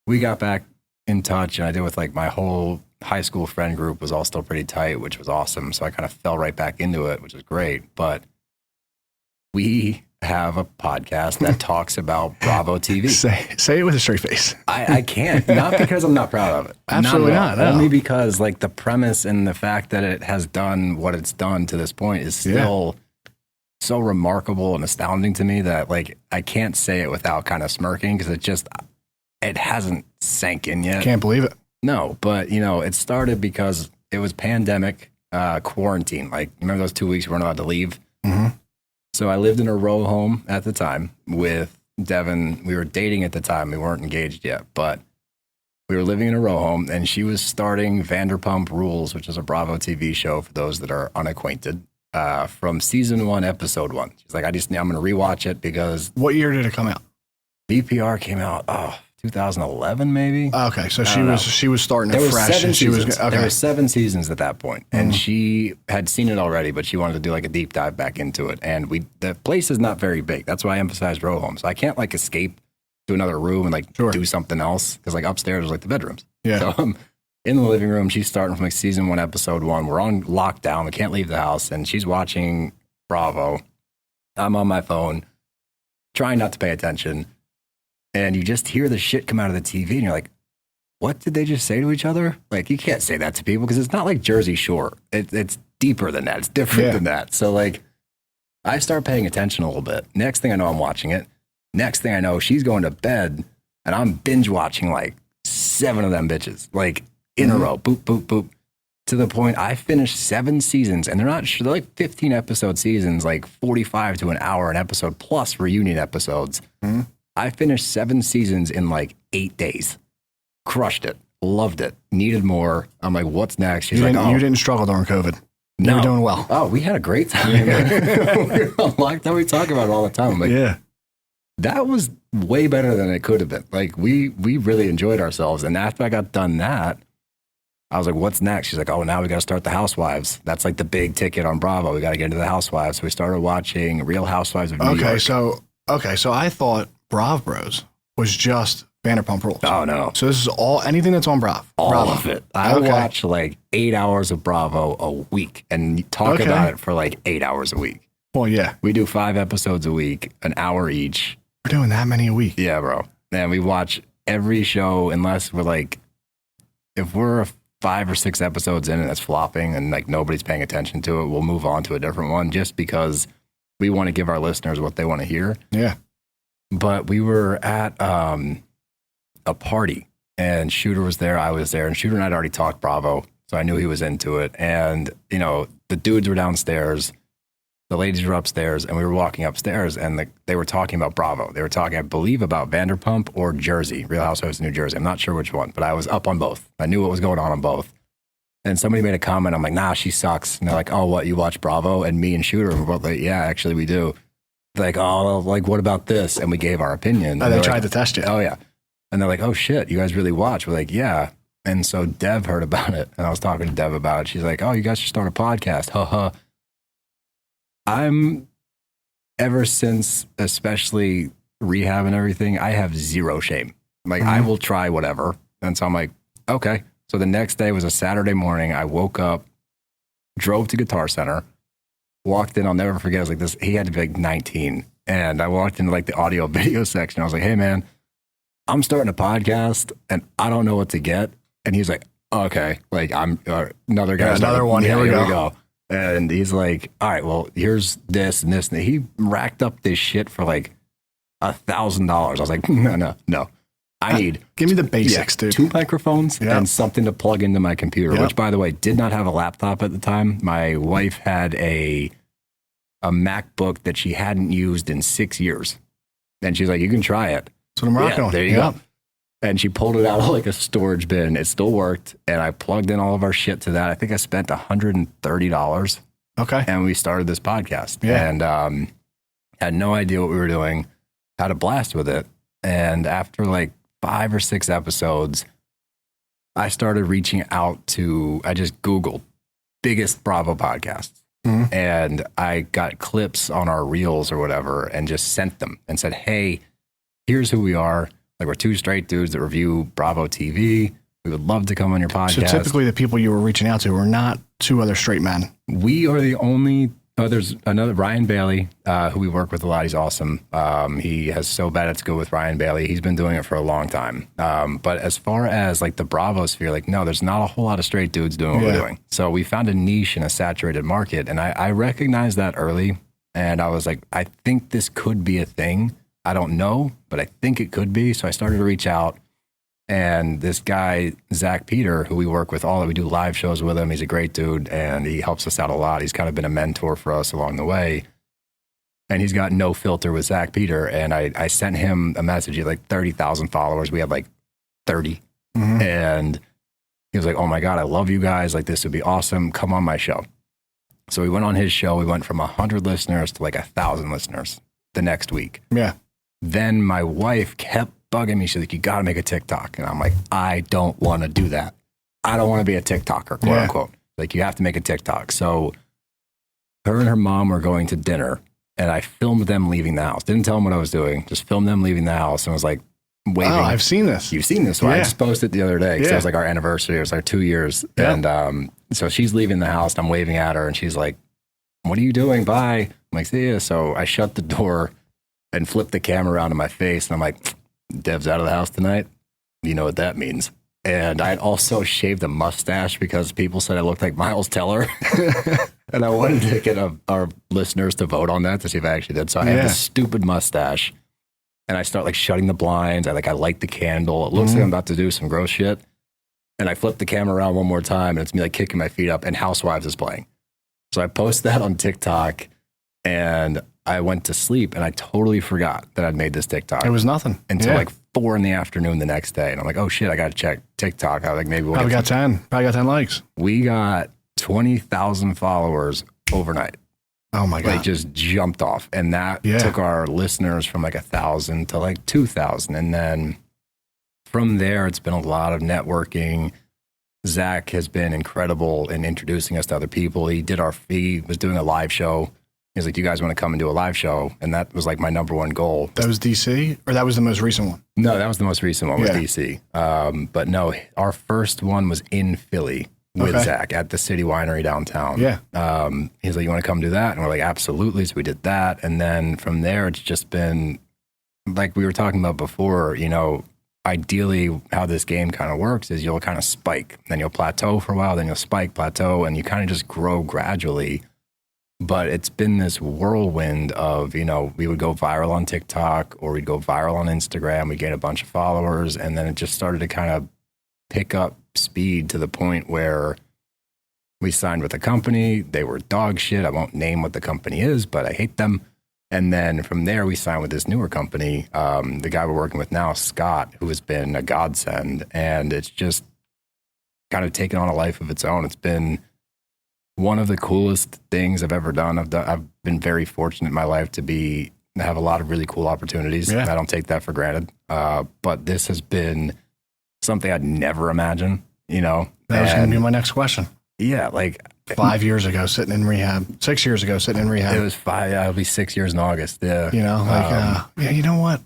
we got back in touch, and I did with like my whole high school friend group was all still pretty tight, which was awesome. So I kind of fell right back into it, which was great. But we have a podcast that talks about Bravo TV. Say it with a straight face. I can't, not because I'm not proud of it. Absolutely not. No. Only because like the premise and the fact that it has done what it's done to this point is still so remarkable and astounding to me that like I can't say it without kind of smirking because it hasn't sank in yet. Can't believe it. No, but you know, it started because it was pandemic, quarantine. Like remember those 2 weeks we weren't allowed to leave? Mm-hmm. So I lived in a row home at the time with Devin. We were dating at the time. We weren't engaged yet, but we were living in a row home, and she was starting Vanderpump Rules, which is a Bravo TV show for those that are unacquainted, from season 1, episode 1. She's like, I'm going to rewatch it because... What year did it come out? VPR came out, 2011 maybe. Okay, so she was starting it fresh. There were 7 seasons at that point, and she had seen it already, but she wanted to do like a deep dive back into it. And the place is not very big. That's why I emphasized row homes. So I can't like escape to another room and like do something else because like upstairs is like the bedrooms. Yeah. So I'm in the living room. She's starting from like season 1, episode 1. We're on lockdown. We can't leave the house, and she's watching Bravo. I'm on my phone, trying not to pay attention. And you just hear the shit come out of the TV and you're like, what did they just say to each other? Like, you can't say that to people because it's not like Jersey Shore. It's deeper than that. It's different than that. So, like, I start paying attention a little bit. Next thing I know, I'm watching it. Next thing I know, she's going to bed and I'm binge watching like 7 of them bitches, like in a row, boop, boop, boop. To the point I finished 7 seasons, and they're like 15 episode seasons, like 45 to an hour an episode plus reunion episodes. Mm-hmm. I finished 7 seasons in like 8 days. Crushed it. Loved it. Needed more. I'm like, what's next? She's you didn't struggle during COVID. No. You were doing well. Oh, we had a great time. We were on lockdown. We talk about it all the time. I'm like, that was way better than it could have been. Like, we really enjoyed ourselves. And after I got done that, I was like, what's next? She's like, oh, now we got to start the Housewives. That's like the big ticket on Bravo. We got to get into the Housewives. So we started watching Real Housewives of New York. So I thought BravBros was just Vanderpump Rules. Oh, no. So this is anything that's on Bravo. All of it. I watch like 8 hours of Bravo a week and talk about it for like 8 hours a week. Well, yeah. We do 5 episodes a week, an hour each. We're doing that many a week. Yeah, bro. And we watch every show unless we're like, if we're 5 or 6 episodes in and it's flopping and like nobody's paying attention to it, we'll move on to a different one just because we want to give our listeners what they want to hear. Yeah. But we were at a party and Shooter was there. I was there, and Shooter and I had already talked Bravo, so I knew he was into it. And, you know, the dudes were downstairs, the ladies were upstairs, and we were walking upstairs, and they were talking about Bravo. They were talking, I believe, about Vanderpump or Jersey, Real Housewives of New Jersey. I'm not sure which one, but I was up on both. I knew what was going on both. And somebody made a comment. I'm like, nah, she sucks. And they're like, oh, what, you watch Bravo? And me and Shooter were both like, yeah, actually we do. They're like, oh, like, what about this? And we gave our opinion. Oh, they tried to test you. Oh, yeah. And they're like, oh, shit, you guys really watch? We're like, yeah. And so Dev heard about it, and I was talking to Dev about it. She's like, oh, you guys should start a podcast. I'm, ever since, especially rehab and everything, I have zero shame. Like, I will try whatever. And so I'm like, okay. So the next day was a Saturday morning. I woke up, drove to Guitar Center, walked in. I'll never forget. I was like, this. He had to be like 19. And I walked into like the audio video section. I was like, hey, man, I'm starting a podcast and I don't know what to get. And he's like, okay, like I'm another guy. Another one. Yeah, here we go. And he's like, all right, well, here's this and this. And he racked up this shit for like $1,000. I was like, no. I need. Give me the basics, dude. 2 microphones and something to plug into my computer, which, by the way, did not have a laptop at the time. My wife had a MacBook that she hadn't used in 6 years. And she's like, you can try it. That's what I'm rocking on. There you go. And she pulled it out of like a storage bin. It still worked. And I plugged in all of our shit to that. I think I spent $130. Okay. And we started this podcast. Yeah. And had no idea what we were doing. Had a blast with it. And after like 5 or 6 episodes, I started reaching out to, I just Googled biggest Bravo podcasts. Mm-hmm. And I got clips on our reels or whatever and just sent them and said, hey, here's who we are. Like, we're 2 straight dudes that review Bravo TV. We would love to come on your podcast. So typically the people you were reaching out to were not 2 other straight men. We are the only Oh, there's another Ryan Bailey, who we work with a lot. He's awesome. He has So Bad It's Good with Ryan Bailey. He's been doing it for a long time. But as far as like the Bravo sphere, like, no, there's not a whole lot of straight dudes doing what we're doing. So we found a niche in a saturated market. And I recognized that early. And I was like, I think this could be a thing. I don't know, but I think it could be. So I started to reach out. And this guy, Zach Peter, who we work with we do live shows with him. He's a great dude and he helps us out a lot. He's kind of been a mentor for us along the way. And he's got no filter with Zach Peter. And I sent him a message. He had like 30,000 followers. We have like 30. Mm-hmm. And he was like, oh my God, I love you guys. Like, this would be awesome. Come on my show. So we went on his show. We went from 100 listeners to like 1,000 listeners the next week. Yeah. Then my wife kept bugging me. She's like, you got to make a TikTok. And I'm like, I don't want to do that. I don't want to be a TikToker, quote unquote. Like, you have to make a TikTok. So her and her mom were going to dinner and I filmed them leaving the house. Didn't tell them what I was doing. Just filmed them leaving the house and was like waving. Oh, I've seen this. You've seen this. So I just posted it the other day because it was like our anniversary. It was our 2 years. Yeah. And so she's leaving the house and I'm waving at her and she's like, what are you doing? Bye. I'm like, see ya. So I shut the door and flipped the camera around in my face. And I'm like, Dev's out of the house tonight. You know what that means. And I had also shaved a mustache because people said I looked like Miles Teller. And I wanted to get our listeners to vote on that to see if I actually did. So I have this stupid mustache and I start like shutting the blinds. I light the candle. It looks like I'm about to do some gross shit. And I flip the camera around one more time and it's me like kicking my feet up and Housewives is playing. So I post that on TikTok and I went to sleep and I totally forgot that I'd made this TikTok. It was nothing. Until like 4 PM the next day. And I'm like, oh shit, I got to check TikTok. I was like, maybe we'll Probably got 10 likes. We got 20,000 followers overnight. Oh my God. Like, just jumped off. And that took our listeners from like 1,000 to like 2,000. And then from there, it's been a lot of networking. Zach has been incredible in introducing us to other people. He was doing a live show. He's like, you guys want to come and do a live show? And that was like my number one goal. That was DC? Or that was the most recent one? No, that was the most recent one with DC. But no, our first one was in Philly with Zach at the City Winery downtown. Yeah. He's like, you want to come do that? And we're like, absolutely. So we did that. And then from there, it's just been like we were talking about before, you know, ideally how this game kind of works is you'll kind of spike, then you'll plateau for a while, then you'll spike, plateau, and you kind of just grow gradually. But it's been this whirlwind of, you know, we would go viral on TikTok or we'd go viral on Instagram. We'd gain a bunch of followers. And then it just started to kind of pick up speed to the point where we signed with a company. They were dog shit. I won't name what the company is, but I hate them. And then from there, we signed with this newer company. The guy we're working with now, Scott, who has been a godsend. And it's just kind of taken on a life of its own. It's been one of the coolest things I've ever done. I've been very fortunate in my life to have a lot of really cool opportunities. Yeah. I don't take that for granted. But this has been something I'd never imagine, you know. That was going to be my next question. Yeah, like 5 years ago, sitting in rehab. 6 years ago, sitting in rehab. It was 5. It'll be 6 years in August. Yeah, you know, like you know what?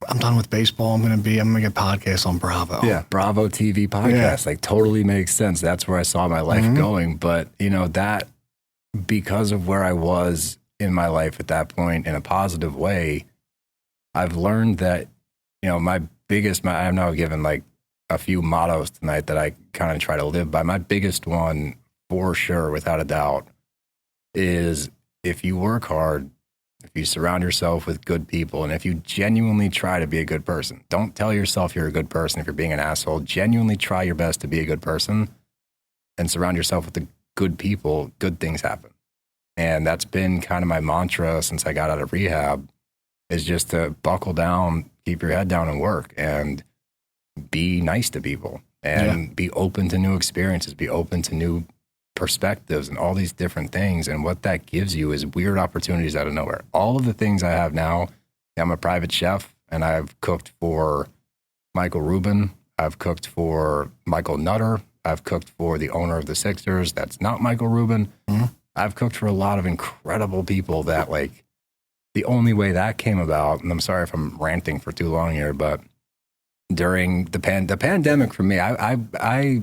I'm done with baseball. I'm going to get podcasts on Bravo. Yeah, Bravo TV podcast. Like, totally makes sense. That's where I saw my life going. But, you know, that because of where I was in my life at that point in a positive way, I've learned that, you know, I've now given like a few mottos tonight that I kind of try to live by. My biggest one, for sure, without a doubt, is if you work hard, if you surround yourself with good people, and if you genuinely try to be a good person, don't tell yourself you're a good person if you're being an asshole. Genuinely try your best to be a good person and surround yourself with the good people, good things happen. And that's been kind of my mantra since I got out of rehab, is just to buckle down, keep your head down and work and be nice to people and be open to new experiences, be open to new perspectives and all these different things. And what that gives you is weird opportunities out of nowhere. All of the things I have now, I'm a private chef and I've cooked for Michael Rubin. I've cooked for Michael Nutter. I've cooked for the owner of the Sixers. That's not Michael Rubin. Mm-hmm. I've cooked for a lot of incredible people that, like, the only way that came about, and I'm sorry if I'm ranting for too long here, but during the pandemic for me, I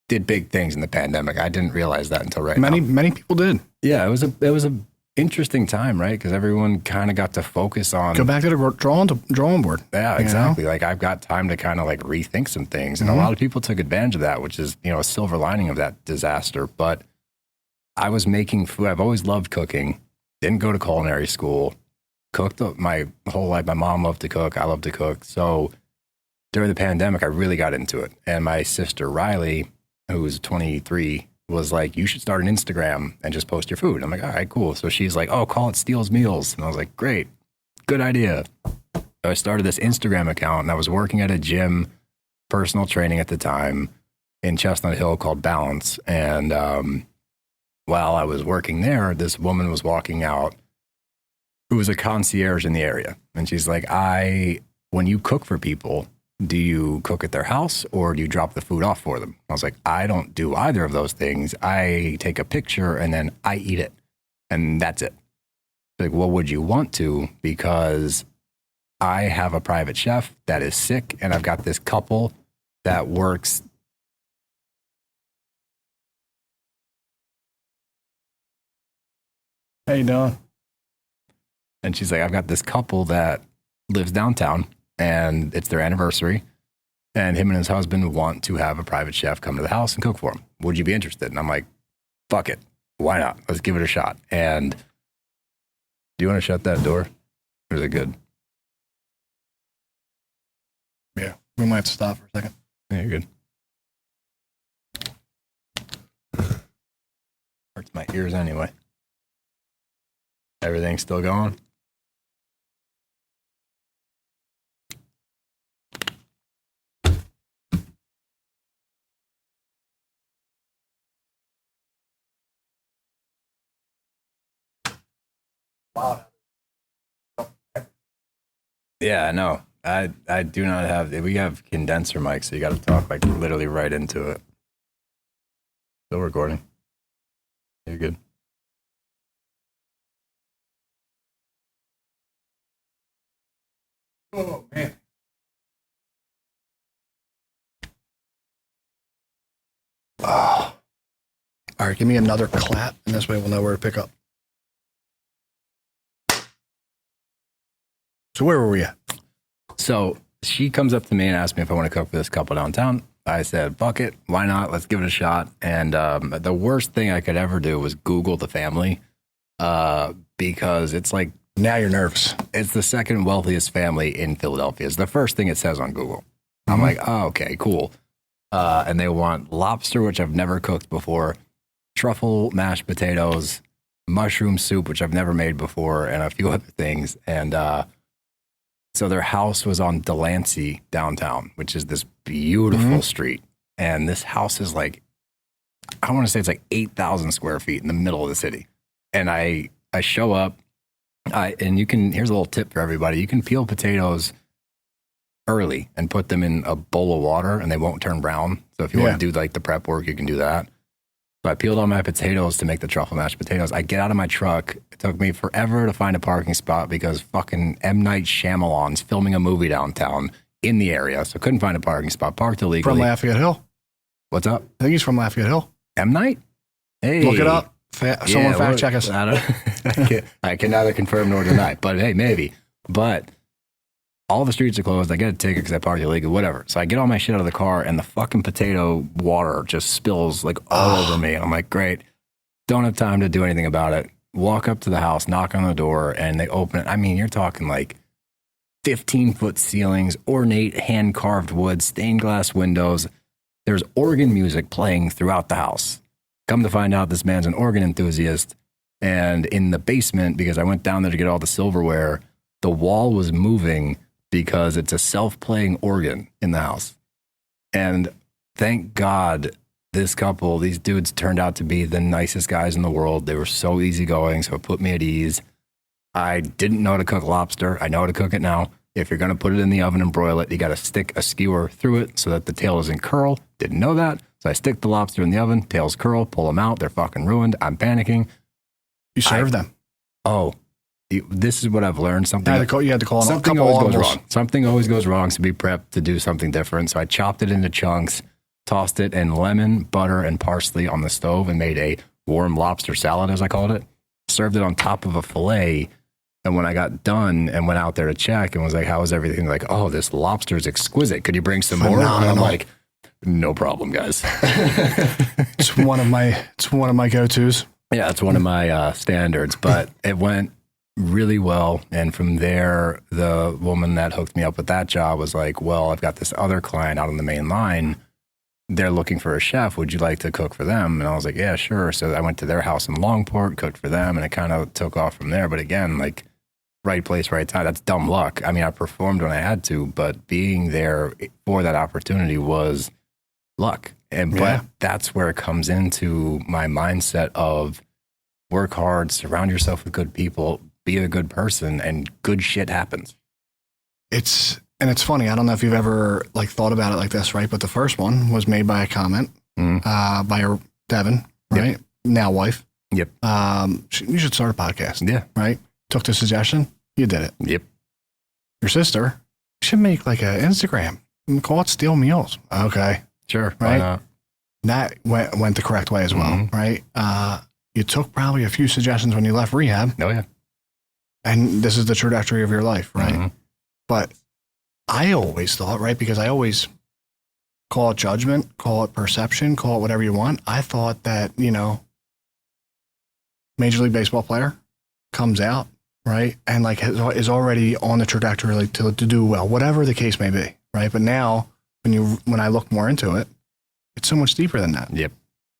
did big things in the pandemic. I didn't realize that until now. Many people did. Yeah, it was a interesting time, right? Because everyone kind of got to focus on Go back to the drawing board. Yeah, exactly. Like I've got time to kind of like rethink some things, and a lot of people took advantage of that, which is a silver lining of that disaster. But I was making food. I've always loved cooking. Didn't go to culinary school. Cooked my whole life. My mom loved to cook. I love to cook. So during the pandemic, I really got into it. And my sister Riley, who was 23, was like, you should start an Instagram and just post your food. I'm like, all right, cool. So she's like, oh, call it Steele's Meals. And I was like, great, good idea. So I started this Instagram account, and I was working at a gym, personal training at the time in Chestnut Hill called Balance. And while I was working there, this woman was walking out who was a concierge in the area. And she's like, when you cook for people, do you cook at their house or do you drop the food off for them? I was like, I don't do either of those things. I take a picture and then I eat it. And that's it. Like, well, would you want to? Because I have a private chef that is sick, and I've got this couple that works. How you doing? And she's like, I've got this couple that lives downtown, and it's their anniversary, and him and his husband want to have a private chef come to the house and cook for them. Would you be interested? And I'm like, fuck it. Why not? Let's give it a shot. And do you want to shut that door? Or is it good? Yeah, we might have to stop for a second. Yeah, you're good. Hurts my ears anyway. Everything's still going? Wow. Yeah, I know. I do not have, we have condenser mics, so you got to talk like literally right into it. Still recording. You're good. Oh, man. Oh. All right, give me another clap, and this way we'll know where to pick up. So where were we at? So she comes up to me and asks me if I want to cook for this couple downtown. I said, fuck it. Why not? Let's give it a shot. And the worst thing I could ever do was Google the family because it's like, now you're nervous. it's the second wealthiest family in Philadelphia. It's the first thing it says on Google. I'm like, oh, okay, cool. And they want lobster, which I've never cooked before, truffle mashed potatoes, mushroom soup, which I've never made before, and a few other things. And so their house was on Delancey downtown, which is this beautiful street. And this house is like, I want to say it's like 8,000 square feet in the middle of the city. And I show up, and here's a little tip for everybody. You can peel potatoes early and put them in a bowl of water and they won't turn brown. So if you want to do like the prep work, you can do that. So I peeled all my potatoes to make the truffle mashed potatoes. I get out of my truck. It took me forever to find a parking spot because fucking M. Night Shyamalan's filming a movie downtown in the area. So I couldn't find a parking spot. Parked illegally. From Lafayette Hill. What's up? I think he's from Lafayette Hill. M. Night? Hey. Look it up. Someone fact check us. I can neither confirm nor deny, but hey, maybe. But all the streets are closed. I get a ticket because I parked illegally, whatever. So I get all my shit out of the car and the fucking potato water just spills like all over me. And I'm like, great. Don't have time to do anything about it. Walk up to the house, knock on the door, and they open it. I mean, you're talking like 15-foot ceilings, ornate hand-carved wood, stained glass windows. There's organ music playing throughout the house. Come to find out, this man's an organ enthusiast. And in the basement, because I went down there to get all the silverware, the wall was moving because it's a self-playing organ in the house. And thank God this couple, these dudes turned out to be the nicest guys in the world. They were so easygoing, so it put me at ease. I didn't know how to cook lobster. I know how to cook it now. If you're going to put it in the oven and broil it, you got to stick a skewer through it so that the tail doesn't curl. Didn't know that. So I stick the lobster in the oven, tails curl, pull them out. They're fucking ruined. I'm panicking. You serve them. Oh, this is what I've learned. You had to call them. Something always goes wrong. Something always goes wrong. So be prepped to do something different. So I chopped it into chunks, tossed it in lemon, butter, and parsley on the stove and made a warm lobster salad, as I called it. Served it on top of a filet. And when I got done and went out there to check and was like, how is everything? Like, oh, this lobster is exquisite. Could you bring some more? And I'm like, no problem, guys. It's one of my go-tos. Yeah, it's one of my standards, but it went really well. And from there, the woman that hooked me up with that job was like, well, I've got this other client out on the main line. They're looking for a chef. Would you like to cook for them? And I was like, yeah, sure. So I went to their house in Longport, cooked for them, and it kind of took off from there. But again, like, right place, right time. That's dumb luck. I mean, I performed when I had to, but being there for that opportunity was luck. But that's where it comes into my mindset of work hard, surround yourself with good people, be a good person, and good shit happens. It's funny. I don't know if you've ever like thought about it like this, right? But the first one was made by a comment by Devin, right? Yep. Now wife. Yep. You should start a podcast. Yeah. Right. Took the suggestion. You did it. Yep. Your sister should make like an Instagram and call it Steel Meals. Okay. Sure. Right. That went the correct way as well. Right. You took probably a few suggestions when you left rehab. Oh yeah. And this is the trajectory of your life. Right. But I always thought, right, because I always call it judgment, call it perception, call it whatever you want. I thought that, Major League Baseball player comes out, right, and like is already on the trajectory like, to do well, whatever the case may be, right? But now when I look more into it, it's so much deeper than that. Yep.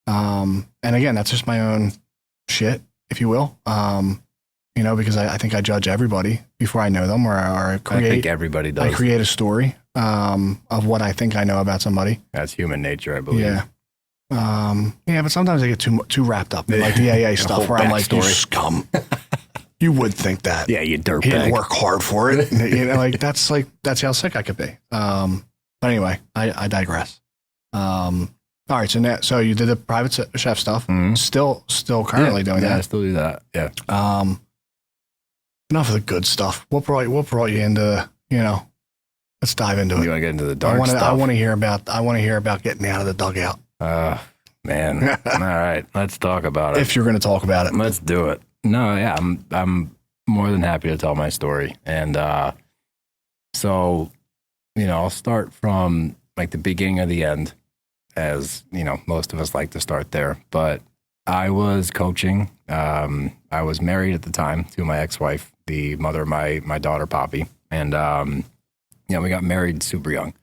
And again, that's just my own shit, if you will. Because I think I judge everybody before I know them, or I think everybody does. I create a story of what I think I know about somebody. That's human nature, I believe. Yeah. But sometimes I get too wrapped up in like the AA stuff where I'm like, you scum. You would think that. Yeah, you dirtbag. He didn't work hard for it. That's how sick I could be. But anyway, I digress. All right, so you did the private chef stuff. Still currently doing that. Yeah, I still do that. Yeah. Enough of the good stuff. What brought you into, let's dive into it. You want to get into the dark stuff? I want to hear about getting out of the dugout. Man. All right, let's talk about it. If you're going to talk about it. Let's do it. No, yeah, I'm more than happy to tell my story. And so, I'll start from like the beginning of the end, as, most of us like to start there. But I was coaching. I was married at the time to my ex-wife, the mother of my daughter, Poppy. And, we got married super young.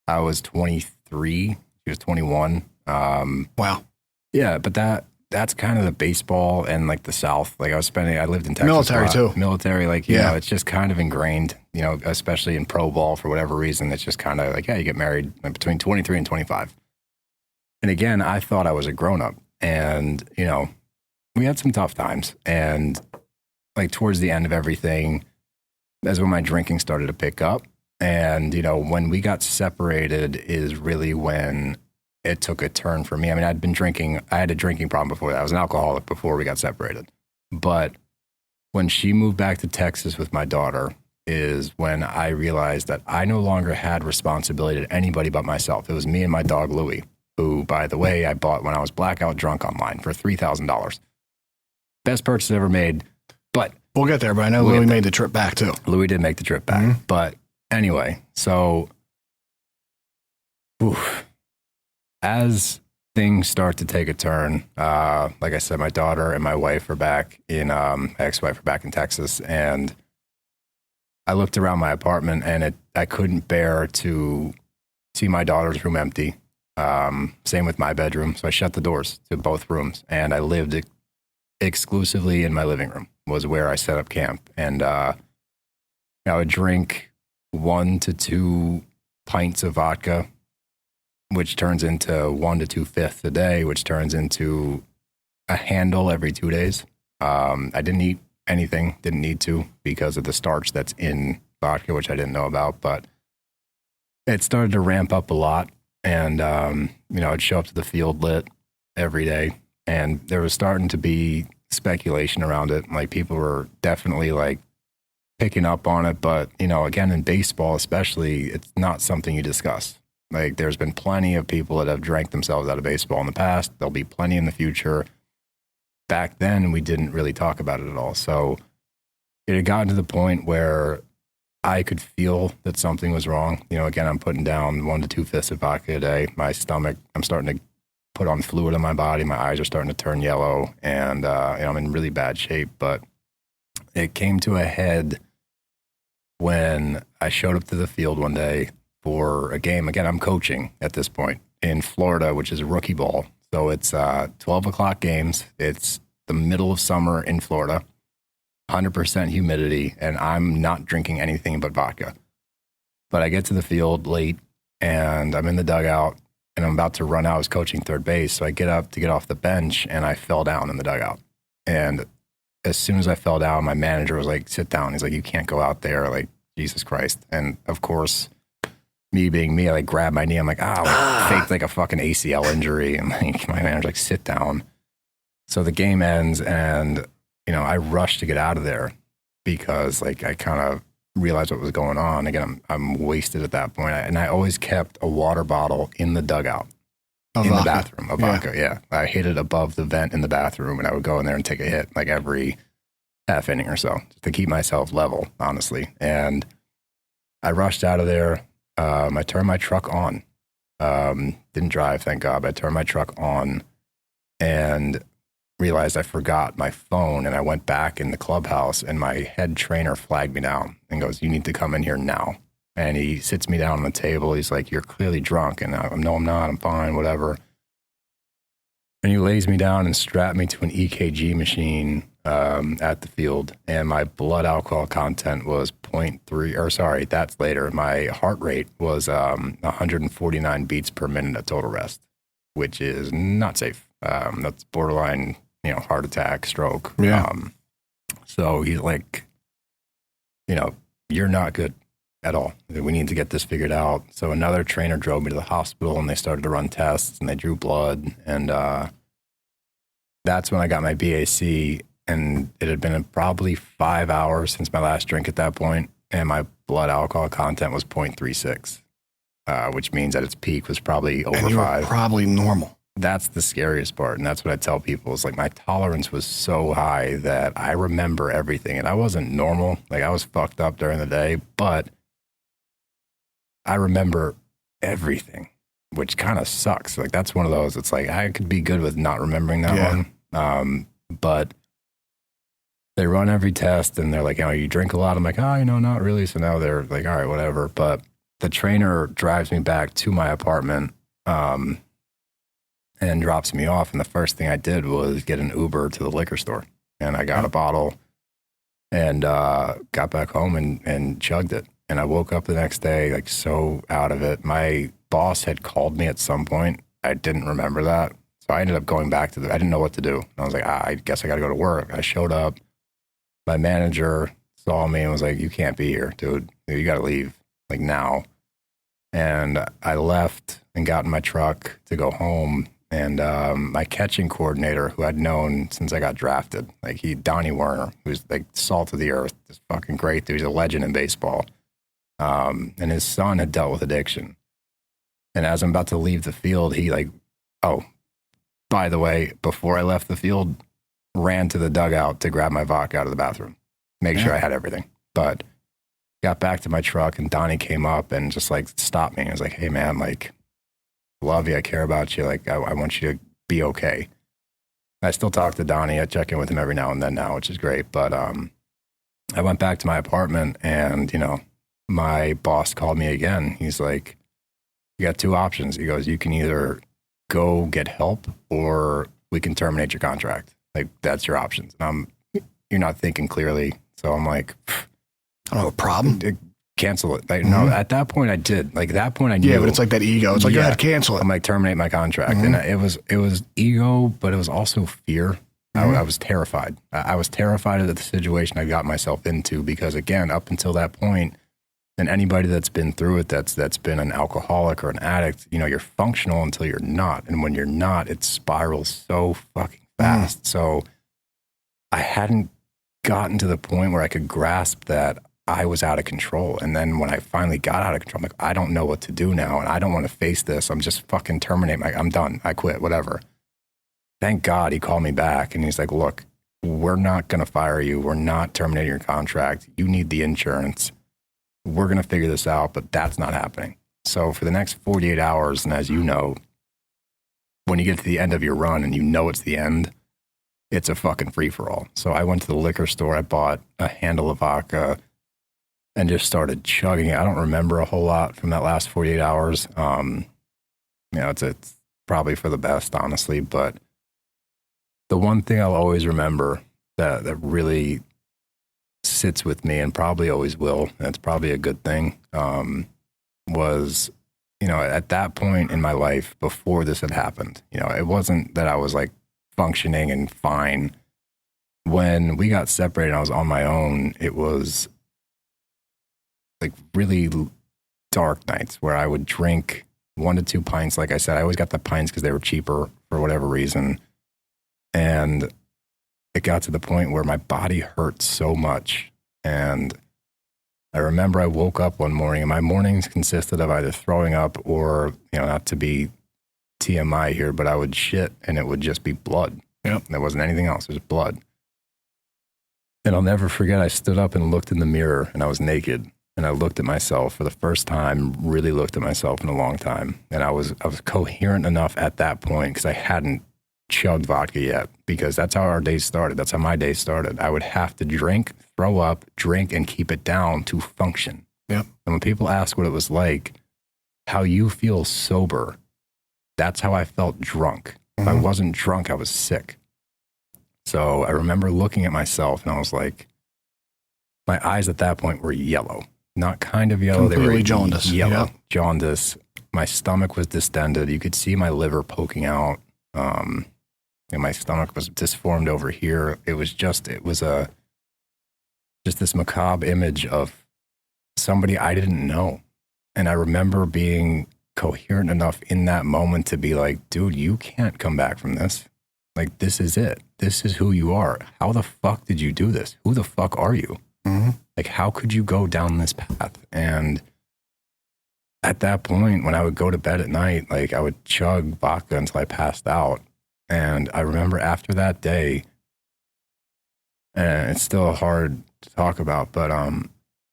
I was 23. She was 21. Wow. Yeah, but that's kind of the baseball and like the South. Like I lived in Texas. Military too. Military, like, you know, it's just kind of ingrained, especially in pro ball for whatever reason. It's just kind of like, yeah, you get married between 23 and 25. And again, I thought I was a grown up, and, we had some tough times. And like towards the end of everything, that's when my drinking started to pick up. And, when we got separated is really when it took a turn for me. I mean, I had a drinking problem before that. I was an alcoholic before we got separated. But when she moved back to Texas with my daughter is when I realized that I no longer had responsibility to anybody but myself. It was me and my dog, Louie, who, by the way, I bought when I was blackout drunk online for $3,000. Best purchase ever made. But we'll get there, but I know Louie made the trip back too. Louie did make the trip back. Mm-hmm. But anyway, so as things start to take a turn, like I said, my daughter and my wife are back in, ex-wife are back in Texas, and I looked around my apartment and I couldn't bear to see my daughter's room empty. Same with my bedroom. So I shut the doors to both rooms, and I lived exclusively in my living room was where I set up camp. And, I would drink 1 to 2 pints of vodka, which turns into 1 to 2 fifths a day, which turns into a handle every 2 days. I didn't eat anything, didn't need to because of the starch that's in vodka, which I didn't know about, but it started to ramp up a lot. And, I'd show up to the field lit every day, and there was starting to be speculation around it. Like, people were definitely like picking up on it, but, again, in baseball especially, it's not something you discuss. Like, there's been plenty of people that have drank themselves out of baseball in the past. There'll be plenty in the future. Back then, we didn't really talk about it at all. So it had gotten to the point where I could feel that something was wrong. You know, again, I'm putting down 1 to 2 fists of vodka a day. My stomach, I'm starting to put on fluid in my body. My eyes are starting to turn yellow, and I'm in really bad shape. But it came to a head when I showed up to the field one day for a game. Again, I'm coaching at this point in Florida, which is rookie ball. So it's 12 o'clock games. It's the middle of summer in Florida, 100% humidity, and I'm not drinking anything but vodka. But I get to the field late, and I'm in the dugout, and I'm about to run out. I was coaching third base, so I get up to get off the bench, and I fell down in the dugout. And as soon as I fell down, my manager was like, sit down. He's like, you can't go out there. Like, Jesus Christ. And of course, me being me, I like grabbed my knee. I'm like, faked like a fucking ACL injury. And like, my manager's like, sit down. So the game ends, and, you know, I rushed to get out of there because like I kind of realized what was going on. Again, I'm wasted at that point. And I always kept a water bottle in the dugout. In the bathroom, a vodka, yeah. I hid it above the vent in the bathroom, and I would go in there and take a hit like every half inning or so just to keep myself level, honestly. And I rushed out of there. I turned my truck on. Didn't drive, thank God, but I turned my truck on and realized I forgot my phone, and I went back in the clubhouse, and my head trainer flagged me down and goes, you need to come in here now. And he sits me down on the table. He's like, you're clearly drunk. And I'm, no, I'm not. I'm fine, whatever. And he lays me down and strapped me to an EKG machine at the field. And my blood alcohol content was 0.3, or sorry, that's later. My heart rate was 149 beats per minute at total rest, which is not safe. That's borderline, you know, heart attack, stroke. Yeah. So he's like, you know, you're not good at all. We need to get this figured out. So another trainer drove me to the hospital, and they started to run tests, and they drew blood. And that's when I got my BAC, and it had been probably 5 hours since my last drink at that point, and my blood alcohol content was 0.36, which means at its peak was probably over 5. Probably normal. That's the scariest part. And that's what I tell people is like my tolerance was so high that I remember everything. And I wasn't normal. Like I was fucked up during the day, but I remember everything, which kind of sucks. Like that's one of those, it's like I could be good with not remembering that one. But they run every test, and they're like, oh, you drink a lot. I'm like, oh, you know, not really. So now they're like, all right, whatever. But the trainer drives me back to my apartment and drops me off. And the first thing I did was get an Uber to the liquor store, and I got a bottle and got back home and chugged it. And I woke up the next day, like, so out of it. My boss had called me at some point. I didn't remember that. So I ended up going back to I didn't know what to do. And I was like, I guess I got to go to work. I showed up. My manager saw me and was like, you can't be here, dude. You got to leave, like, now. And I left and got in my truck to go home. And my catching coordinator, who I'd known since I got drafted, like Donnie Werner, who's like salt of the earth, this fucking great dude. He's a legend in baseball. And his son had dealt with addiction. And as I'm about to leave the field, he like, oh, by the way, before I left the field, ran to the dugout to grab my vodka out of the bathroom, make sure I had everything. But got back to my truck, and Donnie came up and just like stopped me. I was like, hey man, like, love you. I care about you. Like, I want you to be okay. I still talk to Donnie. I check in with him every now and then now, which is great. But I went back to my apartment, and, you know, my boss called me again. He's like, you got 2 options. He goes, you can either go get help, or we can terminate your contract. Like, that's your options. And you're not thinking clearly. So I'm like, I don't have a problem. Cancel it. Like, no, at that point I did. Like, at that point I knew. Yeah, but it's like that ego. It's like, go ahead, cancel it. I'm like, terminate my contract. And it was ego, but it was also fear. I was terrified. I was terrified of the situation I got myself into, because, again, up until that point, and anybody that's been through it, that's been an alcoholic or an addict, you know, you're functional until you're not. And when you're not, it spirals so fucking fast. So I hadn't gotten to the point where I could grasp that I was out of control. And then when I finally got out of control, I'm like, I don't know what to do now. And I don't want to face this. I'm just fucking terminating. I'm done. I quit, whatever. Thank God he called me back and he's like, look, we're not going to fire you. We're not terminating your contract. You need the insurance. We're going to figure this out, but that's not happening. So for the next 48 hours, and as you know, when you get to the end of your run and you know it's the end, it's a fucking free-for-all. So I went to the liquor store. I bought a handle of vodka and just started chugging it. I don't remember a whole lot from that last 48 hours. It's probably for the best, honestly. But the one thing I'll always remember that really sits with me and probably always will, and it's probably a good thing, was, at that point in my life before this had happened, it wasn't that I was like functioning and fine. When we got separated and I was on my own, it was like really dark nights where I would drink 1 to 2 pints. Like I said, I always got the pints because they were cheaper for whatever reason. And it got to the point where my body hurt so much. And I remember I woke up one morning and my mornings consisted of either throwing up or, not to be TMI here, but I would shit and it would just be blood. Yep. There wasn't anything else. It was blood. And I'll never forget, I stood up and looked in the mirror and I was naked. And I looked at myself for the first time, really looked at myself in a long time. And I was coherent enough at that point because I hadn't chugged vodka yet, because that's how our days started. That's how my day started. I would have to drink, throw up, drink, and keep it down to function. Yep. And when people ask what it was like, how you feel sober, that's how I felt drunk. If I wasn't drunk, I was sick. So I remember looking at myself and I was like, my eyes at that point were yellow. Not kind of yellow. Completely they were jaundice. Yellow, Yep. jaundice. My stomach was distended. You could see my liver poking out. And my stomach was disformed over here. It was just this macabre image of somebody I didn't know. And I remember being coherent enough in that moment to be like, dude, you can't come back from this. Like, this is it. This is who you are. How the fuck did you do this? Who the fuck are you? Mm-hmm. Like, how could you go down this path? And at that point, when I would go to bed at night, like I would chug vodka until I passed out. And I remember after that day, and it's still hard to talk about, but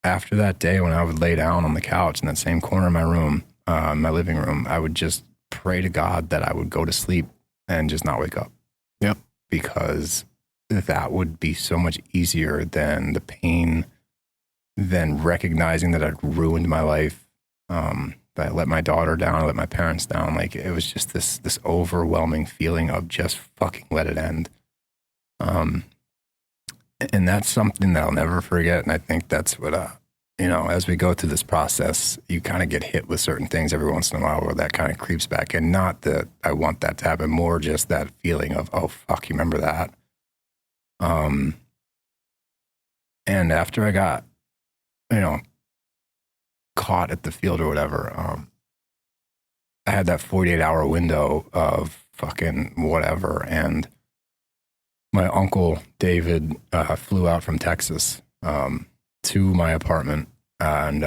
after that day when I would lay down on the couch in that same corner of my room, my living room, I would just pray to God that I would go to sleep and just not wake up. Yep. Because that would be so much easier than the pain, than recognizing that I'd ruined my life, that I let my daughter down, I let my parents down. Like, it was just this overwhelming feeling of just fucking let it end. And that's something that I'll never forget. And I think that's what, as we go through this process, you kind of get hit with certain things every once in a while where that kind of creeps back. And not that I want that to happen, more just that feeling of, oh, fuck, you remember that? And after I got, caught at the field or whatever, I had that 48-hour window of fucking whatever. And my uncle, David, flew out from Texas to my apartment and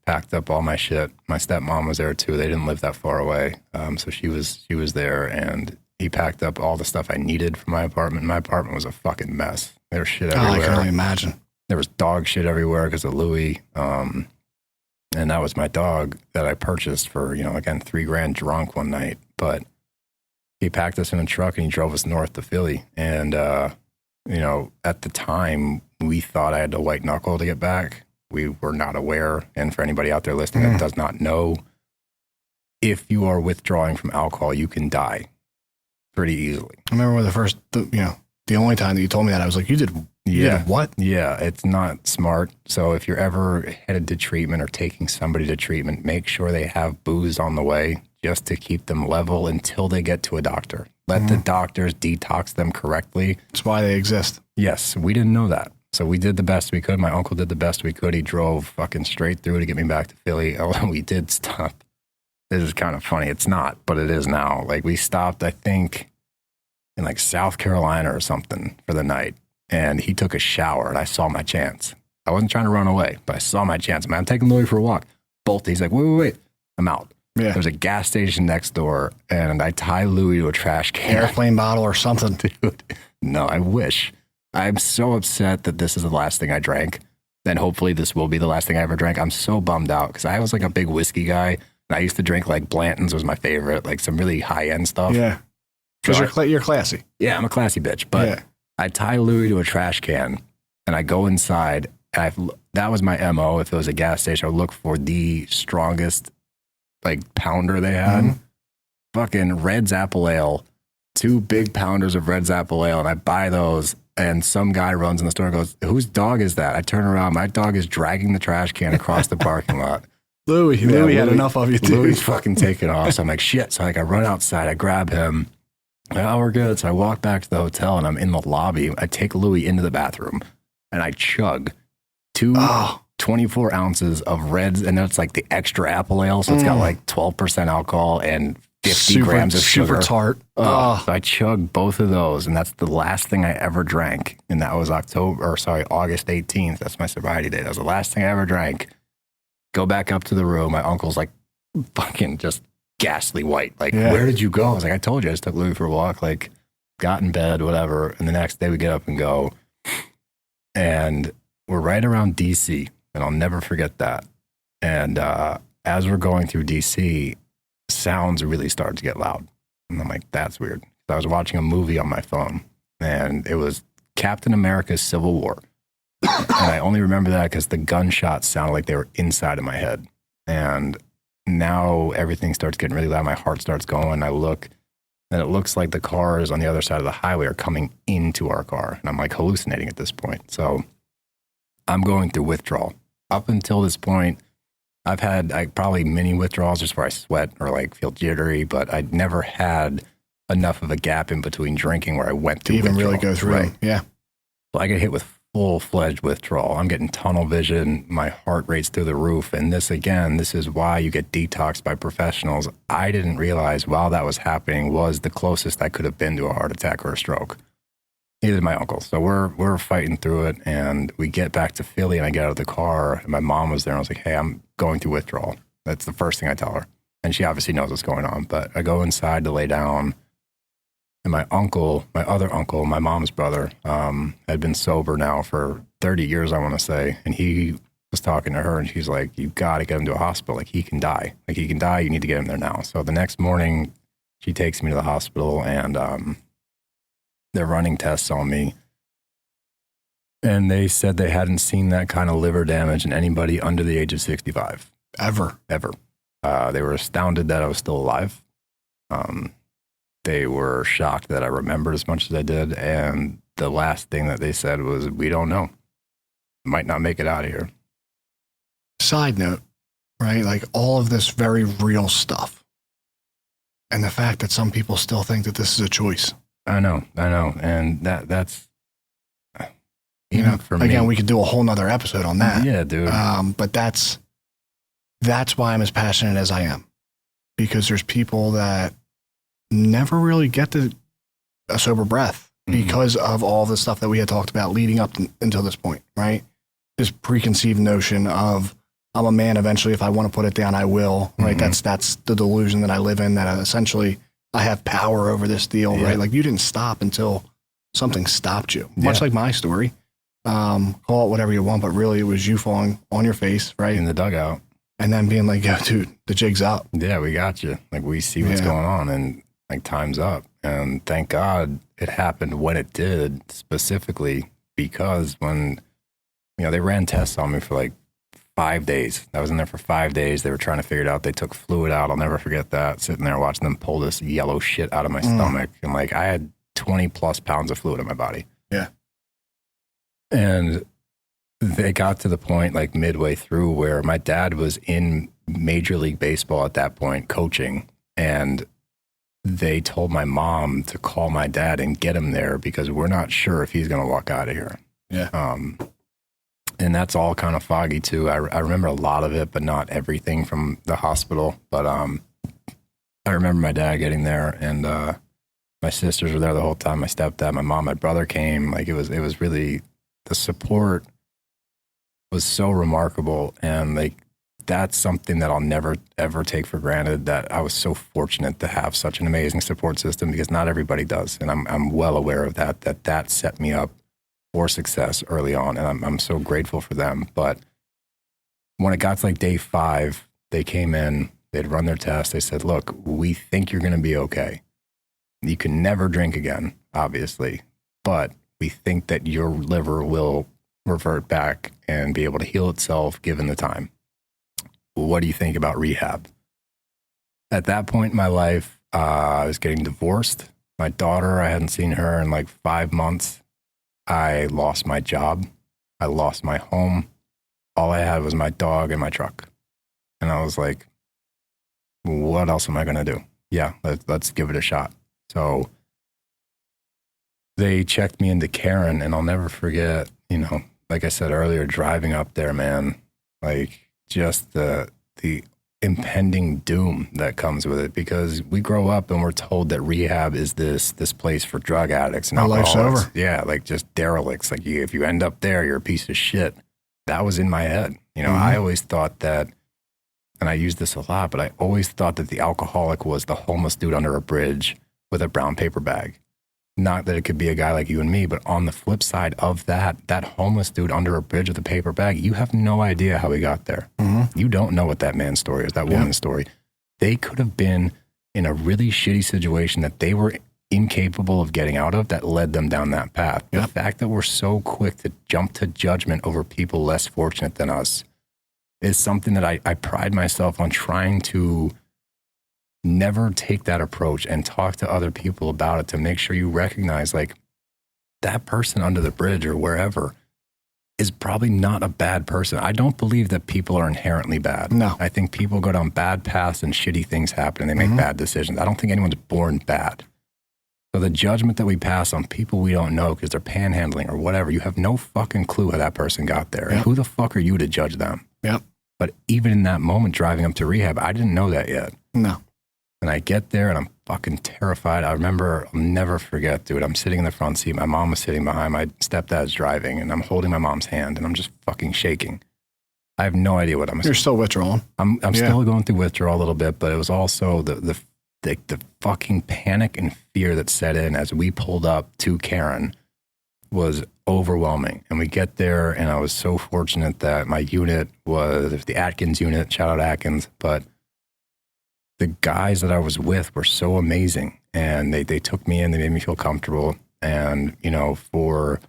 packed up all my shit. My stepmom was there too. They didn't live that far away. So she was there, and he packed up all the stuff I needed for my apartment. My apartment was a fucking mess. There was shit everywhere. I can only imagine. There was dog shit everywhere because of Louis. And that was my dog that I purchased for, again, $3,000 drunk one night. But he packed us in a truck and he drove us north to Philly. And, at the time, we thought I had to white knuckle to get back. We were not aware. And for anybody out there listening that does not know, if you are withdrawing from alcohol, you can die pretty easily. I remember the only time that you told me that, I was like, you did what? Yeah, it's not smart. So if you're ever headed to treatment or taking somebody to treatment, make sure they have booze on the way just to keep them level until they get to a doctor. Let the doctors detox them correctly. That's why they exist. Yes, we didn't know that. So we did the best we could. My uncle did the best we could. He drove fucking straight through to get me back to Philly. We did stop. This is kind of funny. It's not, but it is now. Like, we stopped, I think, in like South Carolina or something for the night. And he took a shower and I saw my chance. I wasn't trying to run away, but I saw my chance. I'm taking Louis for a walk. Bolt. He's like, wait. I'm out. Yeah. There's a gas station next door, and I tie Louis to a trash can. Airplane bottle or something. Dude, no, I wish. I'm so upset that this is the last thing I drank. Then hopefully this will be the last thing I ever drank. I'm so bummed out because I was like a big whiskey guy. And I used to drink like Blanton's was my favorite, like some really high-end stuff. Yeah. Because you're classy. Yeah, I'm a classy bitch. But I tie Louis to a trash can, and I go inside. And that was my MO. If it was a gas station, I would look for the strongest like pounder they had. Mm-hmm. Fucking Red's Apple Ale. 2 big pounders of Red's Apple Ale, and I buy those. And some guy runs in the store and goes, "Whose dog is that?" I turn around. My dog is dragging the trash can across the parking lot. Louis had enough of you, too. Louis fucking taking off. So I'm like, shit. So I run outside. I grab him. Oh, we're good. So I walk back to the hotel, and I'm in the lobby. I take Louis into the bathroom, and I chug 24 ounces of Reds, and that's like the extra apple ale. So it's got like 12% alcohol and 50 grams of sugar. Super tart. So I chugged both of those, and that's the last thing I ever drank. And that was August 18th. That's my sobriety day. That was the last thing I ever drank. Go back up to the room. My uncle's like fucking just ghastly white. Like, where did you go? I was like, I told you I just took Louis for a walk, like got in bed, whatever. And the next day we get up and go. And we're right around DC. And I'll never forget that. And as we're going through DC, sounds really started to get loud. And I'm like, that's weird. I was watching a movie on my phone, and it was Captain America's Civil War. And I only remember that because the gunshots sounded like they were inside of my head. And now everything starts getting really loud. My heart starts going. I look, and it looks like the cars on the other side of the highway are coming into our car. And I'm like hallucinating at this point. So I'm going through withdrawal. Up until this point, I've had probably mini withdrawals just where I sweat or like feel jittery, but I'd never had enough of a gap in between drinking where I went to even withdrawal. Really go through. Right. Yeah. So I get hit with full-fledged withdrawal. I'm getting tunnel vision. My heart rate's through the roof. And this is why you get detoxed by professionals. I didn't realize while that was happening was the closest I could have been to a heart attack or a stroke. Neither did my uncle. So we're fighting through it, and we get back to Philly, and I get out of the car, and my mom was there, and I was like, hey, I'm going through withdrawal. That's the first thing I tell her. And she obviously knows what's going on. But I go inside to lay down, and my other uncle, my mom's brother, had been sober now for 30 years, I want to say. And he was talking to her, and she's like, you got to get him to a hospital. Like, he can die. You need to get him there now. So the next morning, she takes me to the hospital, and they're running tests on me. And they said they hadn't seen that kind of liver damage in anybody under the age of 65. Ever. They were astounded that I was still alive. They were shocked that I remembered as much as I did. And the last thing that they said was, we don't know. Might not make it out of here. Side note, right? Like all of this very real stuff. And the fact that some people still think that this is a choice. I know. And that's, for me. Again, we could do a whole nother episode on that. Yeah, dude. But that's why I'm as passionate as I am, because there's people that never really get to a sober breath because of all the stuff that we had talked about leading up until this point, right? This preconceived notion of I'm a man eventually. If I want to put it down, I will, right? That's the delusion that I live in, that essentially I have power over this deal, right? Like you didn't stop until something stopped you. Much like my story. Call it whatever you want, but really it was you falling on your face, right? In the dugout. And then being like, yo, dude, the jig's up. Yeah, we got you. Like we see what's going on, and like time's up. And thank God it happened when it did, specifically because when, they ran tests on me for like 5 days. I was in there for 5 days. They were trying to figure it out. They took fluid out. I'll never forget that. Sitting there watching them pull this yellow shit out of my stomach. And like I had 20 plus pounds of fluid in my body. Yeah. And they got to the point like midway through where my dad was in Major League Baseball at that point, coaching. And they told my mom to call my dad and get him there because we're not sure if he's going to walk out of here. Yeah. And that's all kind of foggy too. I remember a lot of it, but not everything from the hospital. But I remember my dad getting there, and my sisters were there the whole time. My stepdad, my mom, my brother came. Like it was really the support was so remarkable. And like, that's something that I'll never, ever take for granted, that I was so fortunate to have such an amazing support system, because not everybody does. And I'm well aware of that set me up for success early on. And I'm so grateful for them. But when it got to like day 5, they came in, they'd run their test. They said, look, we think you're going to be okay. You can never drink again, obviously, but we think that your liver will revert back and be able to heal itself given the time. What do you think about rehab? At that point in my life, I was getting divorced. My daughter, I hadn't seen her in like 5 months. I lost my job. I lost my home. All I had was my dog and my truck. And I was like, what else am I going to do? Yeah, let's give it a shot. So they checked me into Karen, and I'll never forget, like I said earlier, driving up there, man, like just the impending doom that comes with it, because we grow up and we're told that rehab is this place for drug addicts and life's alcoholics. over. Yeah, like just derelicts. Like if you end up there, you're a piece of shit. That was in my head. I always thought that, and I use this a lot, but I always thought that the alcoholic was the homeless dude under a bridge with a brown paper bag. Not that it could be a guy like you and me, but on the flip side of that homeless dude under a bridge with a paper bag, you have no idea how he got there. Mm-hmm. You don't know what that man's story is, that woman's story. They could have been in a really shitty situation that they were incapable of getting out of, that led them down that path. Yep. The fact that we're so quick to jump to judgment over people less fortunate than us is something that I pride myself on trying to never take that approach and talk to other people about it, to make sure you recognize, like, that person under the bridge or wherever is probably not a bad person. I don't believe that people are inherently bad. No. I think people go down bad paths and shitty things happen and they make bad decisions. I don't think anyone's born bad. So the judgment that we pass on people we don't know because they're panhandling or whatever, you have no fucking clue how that person got there. Yep. Who the fuck are you to judge them? Yep. But even in that moment driving up to rehab, I didn't know that yet. No. And I get there and I'm fucking terrified. I remember, I'll never forget, dude, I'm sitting in the front seat. My mom was sitting behind. My stepdad's driving and I'm holding my mom's hand and I'm just fucking shaking. I have no idea what I'm saying. You're still withdrawing. I'm still going through withdrawal a little bit, but it was also the fucking panic and fear that set in as we pulled up to Karen was overwhelming. And we get there and I was so fortunate that my unit was the Atkins unit, shout out Atkins, but the guys that I was with were so amazing and they took me in, they made me feel comfortable. And, for,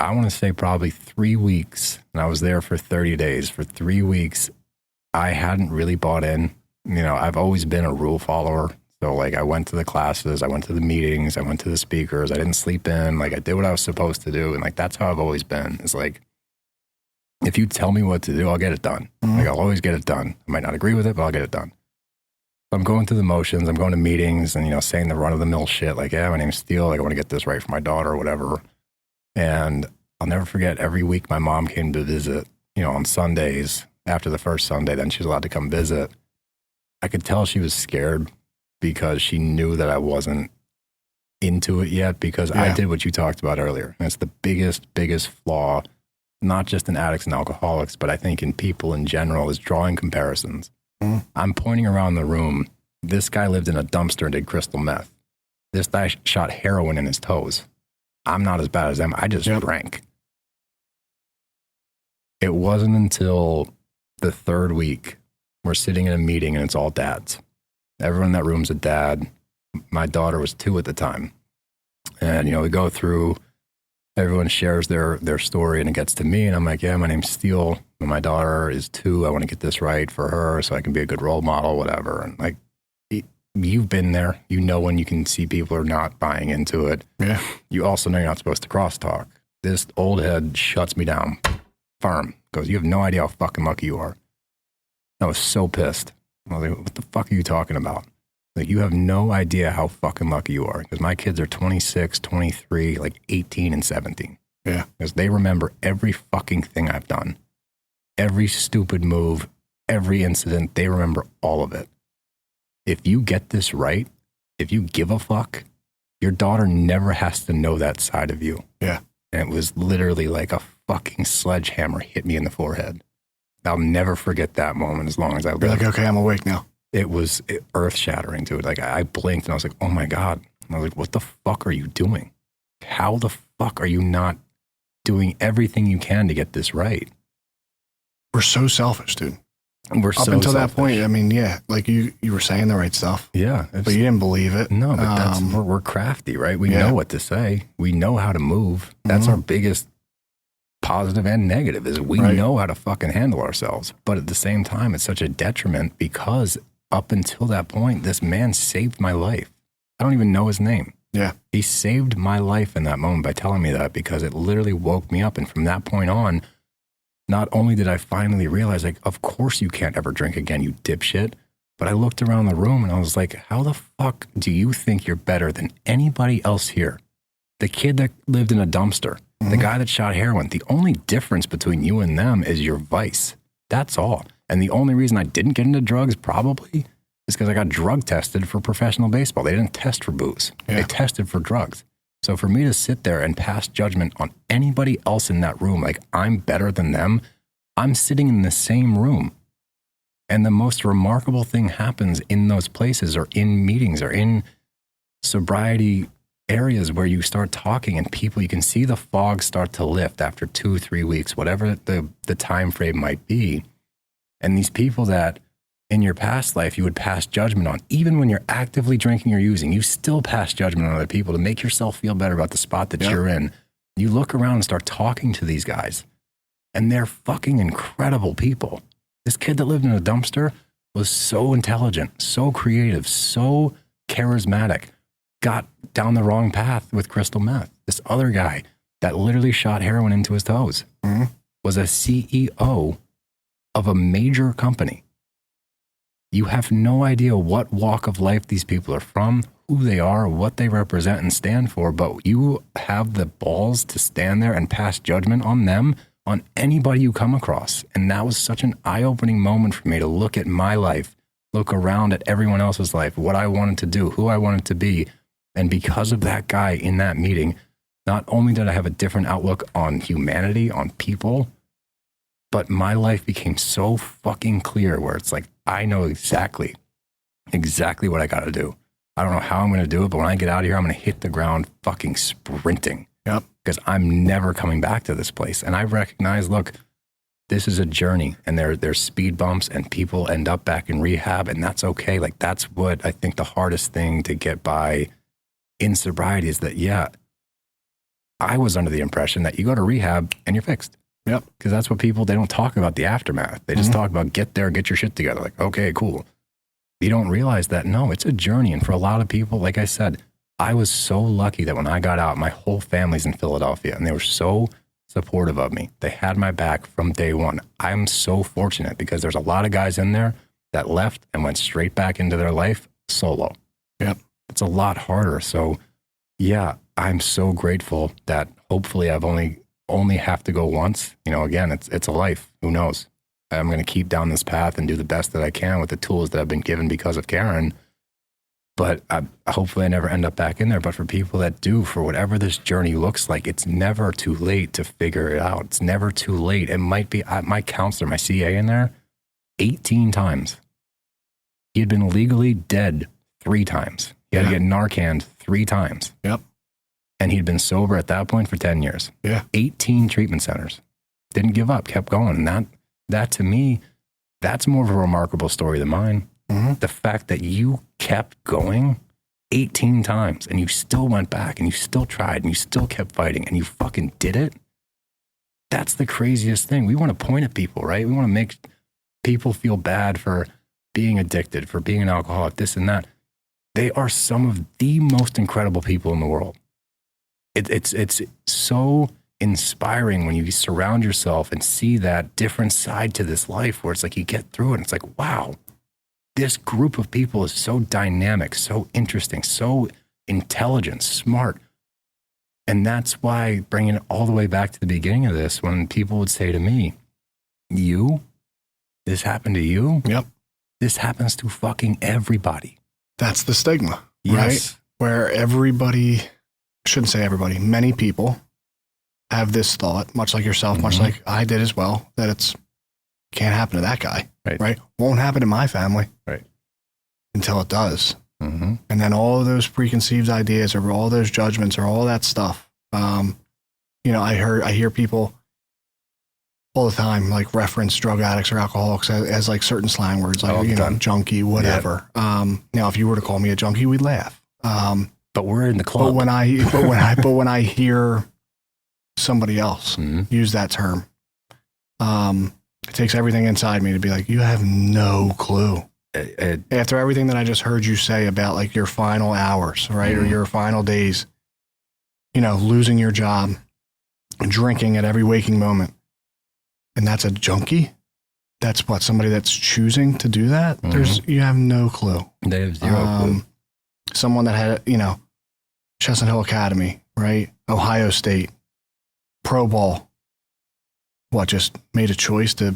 I want to say probably 3 weeks, and I was there for 30 days. For 3 weeks, I hadn't really bought in. I've always been a rule follower. So like I went to the classes, I went to the meetings, I went to the speakers, I didn't sleep in, like I did what I was supposed to do. And like, that's how I've always been. It's like, if you tell me what to do, I'll get it done. Like I'll always get it done. I might not agree with it, but I'll get it done. I'm going through the motions. I'm going to meetings and, saying the run of the mill shit. Like, yeah, my name's Steele. Like I want to get this right for my daughter or whatever. And I'll never forget, every week my mom came to visit, on Sundays after the first Sunday, then she was allowed to come visit. I could tell she was scared because she knew that I wasn't into it yet because I did what you talked about earlier. And it's the biggest flaw, not just in addicts and alcoholics, but I think in people in general, is drawing comparisons. I'm pointing around the room. This guy lived in a dumpster and did crystal meth. This guy shot heroin in his toes. I'm not as bad as them. I just drank. It wasn't until the third week we're sitting in a meeting and it's all dads. Everyone in that room's a dad. My daughter was 2 at the time. And, we go through, everyone shares their story and it gets to me and I'm like, yeah, my name's Steele. And my daughter is 2. I want to get this right for her so I can be a good role model, whatever. And like, you've been there. When you can see people are not buying into it. Yeah. You also know you're not supposed to crosstalk. This old head shuts me down firm. Goes, you have no idea how fucking lucky you are. I was so pissed. I was like, what the fuck are you talking about? Like, you have no idea how fucking lucky you are. Because my kids are 26, 23, like 18 and 17. Yeah. Because they remember every fucking thing I've done. Every stupid move, every incident, they remember all of it. If you get this right, if you give a fuck, your daughter never has to know that side of you. Yeah. And it was literally like a fucking sledgehammer hit me in the forehead. I'll never forget that moment as long as I live. You're like, okay, I'm awake now. It was earth shattering, dude. Like I blinked and I was like, oh my God. And I was like, what the fuck are you doing? How the fuck are you not doing everything you can to get this right? We're so selfish, dude. We're Up until that point, I mean, yeah, like you were saying the right stuff. Yeah. But you didn't believe it. No, but we're crafty, right? We know what to say. We know how to move. That's our biggest positive and negative is we know how to fucking handle ourselves. But at the same time, it's such a detriment because up until that point, this man saved my life. I don't even know his name. Yeah. He saved my life in that moment by telling me that because it literally woke me up. And from that point on, not only did I finally realize, like, of course you can't ever drink again, you dipshit. But I looked around the room and I was like, how the fuck do you think you're better than anybody else here? The kid that lived in a dumpster, the guy that shot heroin, the only difference between you and them is your vice. That's all. And the only reason I didn't get into drugs probably is because I got drug tested for professional baseball. They didn't test for booze. Yeah. They tested for drugs. So for me to sit there and pass judgment on anybody else in that room, like I'm better than them, I'm sitting in the same room. And the most remarkable thing happens in those places or in meetings or in sobriety areas where you start talking and people, you can see the fog start to lift after 2-3 weeks, whatever the time frame might be. And these people that in your past life you would pass judgment on, even when you're actively drinking or using, you still pass judgment on other people to make yourself feel better about the spot that you're in. You look around and start talking to these guys, and they're fucking incredible people. This kid that lived in a dumpster was so intelligent, so creative, so charismatic, got down the wrong path with crystal meth. This other guy that literally shot heroin into his toes was a CEO of a major company. You have no idea what walk of life these people are from, who they are, what they represent and stand for, but you have the balls to stand there and pass judgment on them, on anybody you come across. And that was such an eye-opening moment for me to look at my life, look around at everyone else's life, what I wanted to do, who I wanted to be. And because of that guy in that meeting, not only did I have a different outlook on humanity, on people, but my life became so fucking clear where it's like, I know exactly what I got to do. I don't know how I'm going to do it, but when I get out of here, I'm going to hit the ground fucking sprinting. Yep. Because I'm never coming back to this place. And I recognize, look, this is a journey and there's speed bumps and people end up back in rehab and that's okay. Like that's what I think the hardest thing to get by in sobriety is that, yeah, I was under the impression that you go to rehab and you're fixed. Yep. Because that's what people, they don't talk about the aftermath. They just talk about get there, get your shit together. Like, okay, cool. You don't realize that, no, it's a journey. And for a lot of people, like I said, I was so lucky that when I got out, my whole family's in Philadelphia and they were so supportive of me. They had my back from day one. I'm so fortunate because there's a lot of guys in there that left and went straight back into their life solo. Yep. It's a lot harder. So yeah, I'm so grateful that hopefully I've only have to go once. You know, again, it's a life. Who knows? I'm going to keep down this path and do the best that I can with the tools that I've been given because of Karen. But hopefully I never end up back in there. But for people that do, for whatever this journey looks like, it's never too late to figure it out. It's never too late. It might be my counselor, my CA in there, 18 times. He had been legally dead 3 times. He had to get Narcaned 3 times. Yep. And he'd been sober at that point for 10 years. Yeah. 18 treatment centers. Didn't give up, kept going. And that to me, that's more of a remarkable story than mine. The fact that you kept going 18 times and you still went back and you still tried and you still kept fighting and you fucking did it. That's the craziest thing. We want to point at people, right? We want to make people feel bad for being addicted, for being an alcoholic, this and that. They are some of the most incredible people in the world. It's so inspiring when you surround yourself and see that different side to this life where it's like you get through it and it's like, wow, this group of people is so dynamic, so interesting, so intelligent, smart. And that's why bringing it all the way back to the beginning of this, when people would say to me, this happened to you? Yep. This happens to fucking everybody. That's the stigma, yes. Right? Where everybody, I shouldn't say everybody, many people have this thought, much like yourself, much like I did as well, that it's can't happen to that guy, right? Won't happen to my family, right? Until it does. Mm-hmm. And then all of those preconceived ideas or all those judgments or all that stuff. I hear people all the time like reference drug addicts or alcoholics as like certain slang words, like, junkie, whatever. Yeah. Now, if you were to call me a junkie, we'd laugh. But we're in the club. But when I hear somebody else use that term, it takes everything inside me to be like, you have no clue. After everything that I just heard you say about like your final hours, right? Or your final days, losing your job, drinking at every waking moment. And that's a junkie. That's somebody that's choosing to do that. You have no clue. They have zero clue. Someone that had, Chestnut Hill Academy, right? Ohio State, Pro Bowl. Just made a choice to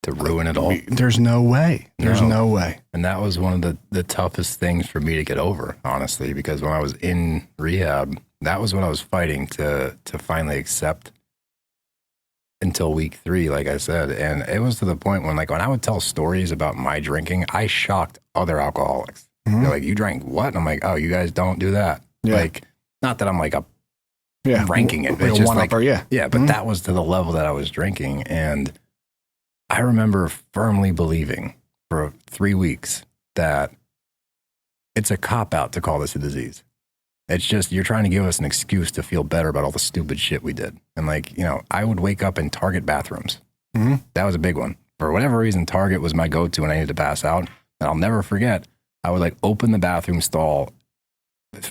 ruin it all. There's no way. There's no way. And that was one of the toughest things for me to get over, honestly, because when I was in rehab, that was what I was fighting to finally accept until week 3, like I said. And it was to the point when I would tell stories about my drinking, I shocked other alcoholics. They're like, you drank what? And I'm like, oh, you guys don't do that. Yeah. Like, not that I'm like ranking it. It's just but that was to the level that I was drinking. And I remember firmly believing for 3 weeks that it's a cop-out to call this a disease. It's just, you're trying to give us an excuse to feel better about all the stupid shit we did. And I would wake up in Target bathrooms. That was a big one. For whatever reason, Target was my go-to when I needed to pass out. And I'll never forget, I would open the bathroom stall.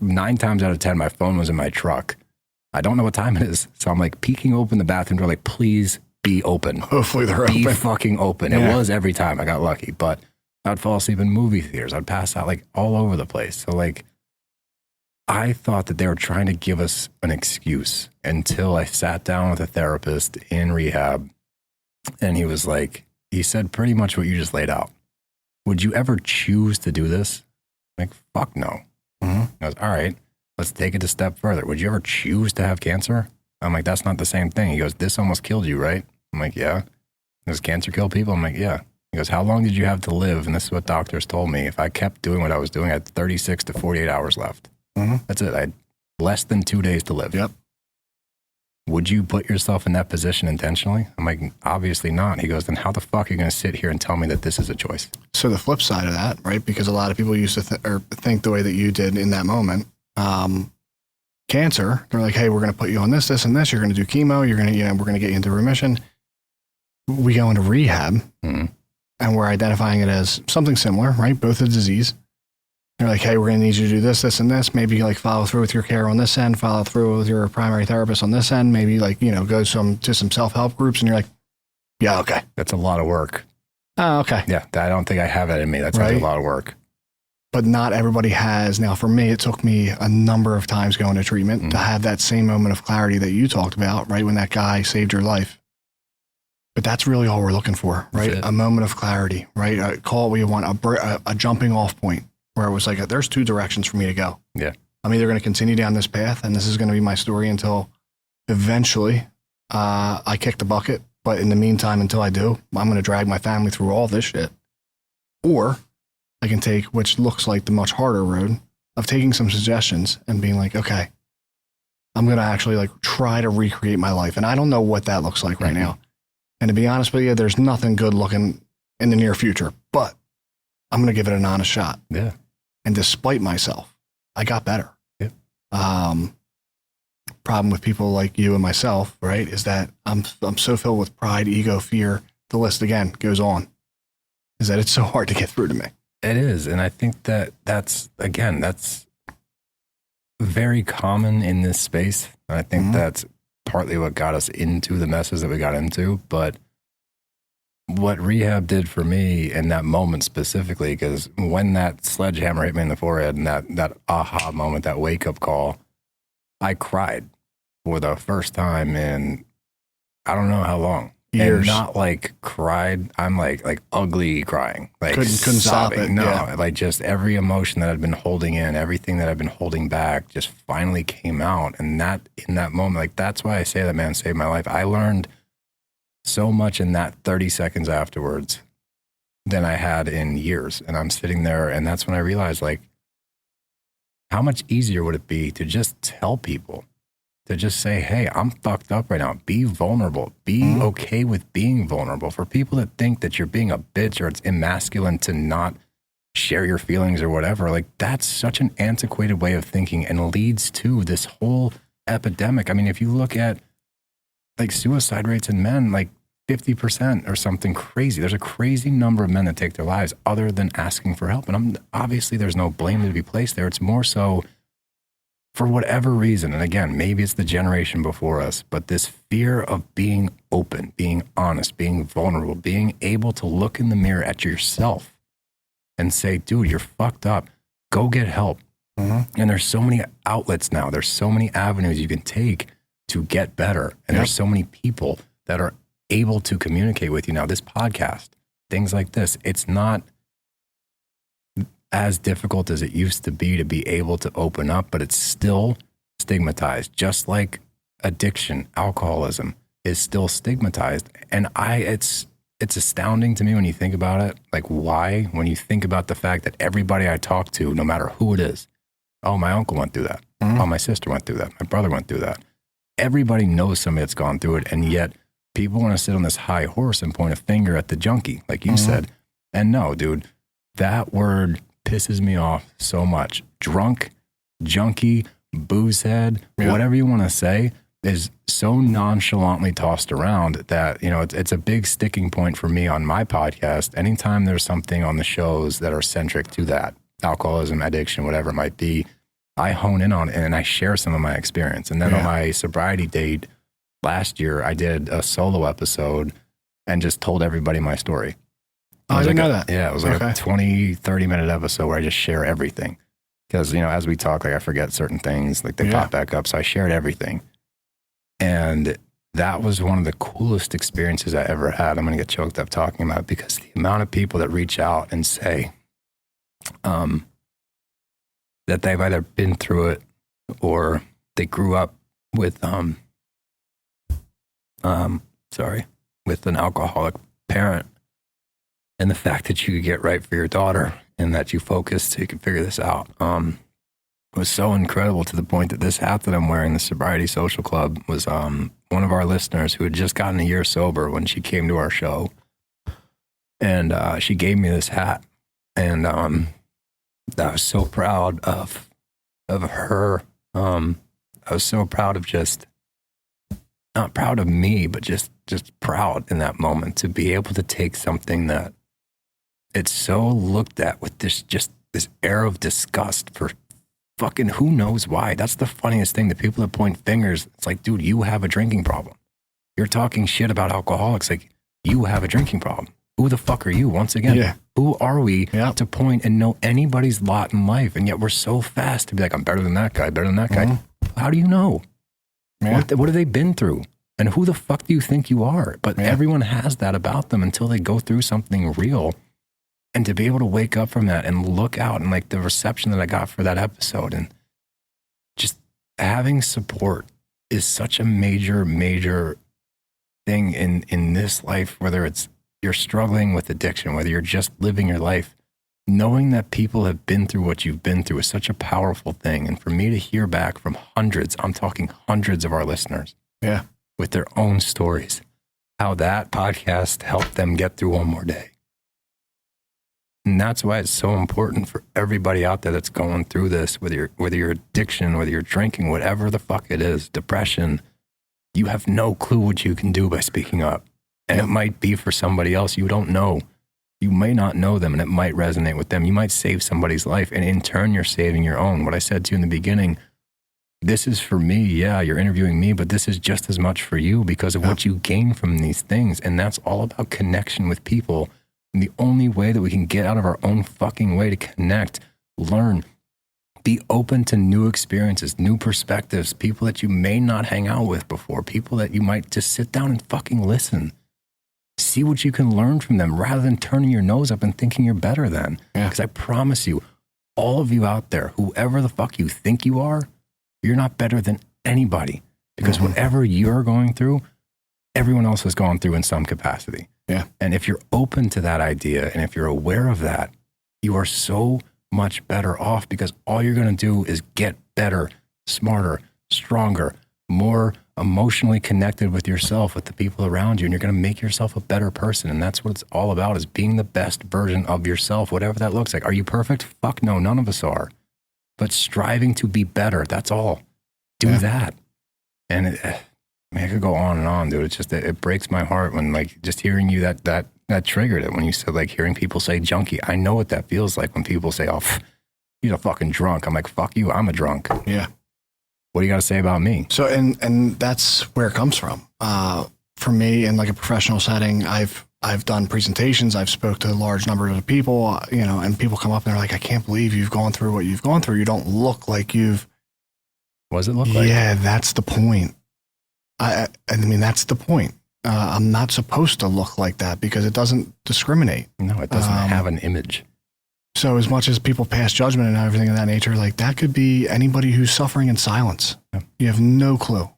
9 times out of 10, my phone was in my truck. I don't know what time it is. So I'm peeking open the bathroom door, please be open. Hopefully they're be open. Fucking open. Yeah. It was every time. I got lucky, but I'd fall asleep in movie theaters. I'd pass out all over the place. So I thought that they were trying to give us an excuse until I sat down with a therapist in rehab, and he said pretty much what you just laid out. Would you ever choose to do this? Fuck no. I was, all right, let's take it a step further. Would you ever choose to have cancer? I'm like, that's not the same thing. He goes, this almost killed you, right? I'm like, yeah. Does cancer kill people? I'm like, yeah. He goes, how long did you have to live? And this is what doctors told me. If I kept doing what I was doing, I had 36 to 48 hours left. That's it. I had less than 2 days to live. Yep. Would you put yourself in that position intentionally? I'm like, obviously not. He goes, then how the fuck are you going to sit here and tell me that this is a choice? So the flip side of that, right? Because a lot of people used to think the way that you did in that moment. Cancer, they're like, hey, we're going to put you on this, this, and this. You're going to do chemo. We're going to get you into remission. We go into rehab, and we're identifying it as something similar, right? Both a disease. They're like, hey, we're going to need you to do this, this, and this. Maybe follow through with your care on this end, follow through with your primary therapist on this end. Maybe go to some self-help groups, and you're like, yeah, okay. That's a lot of work. Oh, okay. Yeah, I don't think I have it in me. That's a lot of work. But not everybody has. Now, for me, it took me a number of times going to treatment to have that same moment of clarity that you talked about, right? When that guy saved your life. But that's really all we're looking for, right? A moment of clarity, right? Call it what you want, a jumping off point where it was there's 2 directions for me to go. Yeah. I'm either going to continue down this path, and this is going to be my story until eventually I kick the bucket. But in the meantime, until I do, I'm going to drag my family through all this shit. Or I can take, which looks like the much harder road, of taking some suggestions and being like, okay, I'm going to actually try to recreate my life. And I don't know what that looks like right now. And to be honest with you, there's nothing good looking in the near future, but I'm going to give it an honest shot. Yeah. And despite myself, I got better. Yeah. Problem with people like you and myself, right, is that I'm so filled with pride, ego, fear. The list again goes on. Is that it's so hard to get through to me. It is. And I think that's very common in this space. And I think that's partly what got us into the messes that we got into. But what rehab did for me in that moment specifically, because when that sledgehammer hit me in the forehead and that aha moment, that wake-up call, I cried for the first time in I don't know how long. Years. And not like cried. I'm like ugly crying. Like couldn't stop sobbing. it. No, Yeah. like just every emotion that I'd been holding in, everything that I've been holding back just finally came out. And that in that moment, like that's why I say that man saved my life. I learned so much in that 30 seconds afterwards than I had in years. And I'm sitting there and that's when I realized like how much easier would it be to just tell people, to just say, hey, I'm fucked up right now. Be vulnerable. Be okay with being vulnerable. For people that think that you're being a bitch or it's emasculine to not share your feelings or whatever, like that's such an antiquated way of thinking and leads to this whole epidemic. I mean, if you look at like suicide rates in men, like 50% or something crazy. There's a crazy number of men that take their lives other than asking for help. And obviously there's no blame to be placed there. It's more so for whatever reason, and again, maybe it's the generation before us, but this fear of being open, being honest, being vulnerable, being able to look in the mirror at yourself and say, dude, you're fucked up. Go get help. And there's so many outlets now. There's so many avenues you can take to get better. And there's so many people that are able to communicate with you now. This podcast, things like this, it's not as difficult as it used to be able to open up, but it's still stigmatized, just like addiction, alcoholism is still stigmatized. And it's astounding to me when you think about it. Like why, when you think about the fact that everybody I talk to, no matter who it is, oh, my uncle went through that. Oh, my sister went through that. My brother went through that. Everybody knows somebody that's gone through it. And yet people want to sit on this high horse and point a finger at the junkie, like you said. And no, dude, that word pisses me off so much. Drunk, junkie, boozehead, whatever you want to say is so nonchalantly tossed around that, you know, it's a big sticking point for me on my podcast. Anytime there's something on the shows that are centric to that, alcoholism, addiction, whatever it might be, I hone in on it and I share some of my experience. And then on my sobriety date last year, I did a solo episode and just told everybody my story. I didn't know that. Yeah, it was like a 20, 30-minute episode where I just share everything. Because, you know, as we talk, like I forget certain things, like they pop back up. So I shared everything. And that was one of the coolest experiences I ever had. I'm going to get choked up talking about it because the amount of people that reach out and say that they've either been through it or they grew up with, with an alcoholic parent. And the fact that you could get right for your daughter and that you focused so you could figure this out was so incredible, to the point that this hat that I'm wearing, the Sobriety Social Club, was one of our listeners who had just gotten a year sober when she came to our show. And she gave me this hat. And I was so proud of her. I was so proud of not proud of me, but just proud in that moment to be able to take something that it's so looked at with this air of disgust for fucking who knows why. That's the funniest thing. The people that point fingers, it's like, dude, you have a drinking problem. You're talking shit about alcoholics. Like, you have a drinking problem. Who the fuck are you? Once again, who are we to point and know anybody's lot in life? And yet we're so fast to be like, I'm better than that guy, better than that guy. How do you know? What have they been through? And who the fuck do you think you are? But everyone has that about them until they go through something real. And to be able to wake up from that and look out, and like the reception that I got for that episode, and just having support is such a major, major thing in this life, whether it's you're struggling with addiction, whether you're just living your life. Knowing that people have been through what you've been through is such a powerful thing. And for me to hear back from hundreds, I'm talking hundreds of our listeners with their own stories, how that podcast helped them get through one more day. And that's why it's so important for everybody out there that's going through this, whether you're addiction, whether you're drinking, whatever the fuck it is, depression, you have no clue what you can do by speaking up. And it might be for somebody else you don't know. You may not know them and it might resonate with them. You might save somebody's life and in turn you're saving your own. What I said to you in the beginning, this is for me. Yeah, you're interviewing me, but this is just as much for you because of what you gain from these things. And that's all about connection with people. And the only way that we can get out of our own fucking way to connect, learn, be open to new experiences, new perspectives, people that you may not hang out with before, people that you might just sit down and fucking listen. See what you can learn from them rather than turning your nose up and thinking you're better than. Yeah. Because I promise you, all of you out there, whoever the fuck you think you are, you're not better than anybody. Because whatever you're going through, everyone else has gone through in some capacity. Yeah. And if you're open to that idea and if you're aware of that, you are so much better off because all you're going to do is get better, smarter, stronger, more emotionally connected with yourself, with the people around you, and you're going to make yourself a better person. And that's what it's all about, is being the best version of yourself, whatever that looks like. Are you perfect? Fuck no, none of us are. But striving to be better, that's all. Do that. And I could go on and on, dude. It's just, it breaks my heart when, like, just hearing you, that triggered it when you said, like, hearing people say junkie. I know what that feels like when people say, oh, he's a fucking drunk. I'm like, fuck you, I'm a drunk. Yeah. What do you got to say about me? So, and that's where it comes from. For me, in like a professional setting, I've done presentations. I've spoke to a large number of people, and people come up and they're like, I can't believe you've gone through what you've gone through. You don't look like you've. What does it look like? Yeah, that's the point. I mean, that's the point. I'm not supposed to look like that because it doesn't discriminate. No, it doesn't have an image. So as much as people pass judgment and everything of that nature, like that could be anybody who's suffering in silence. Yeah. You have no clue.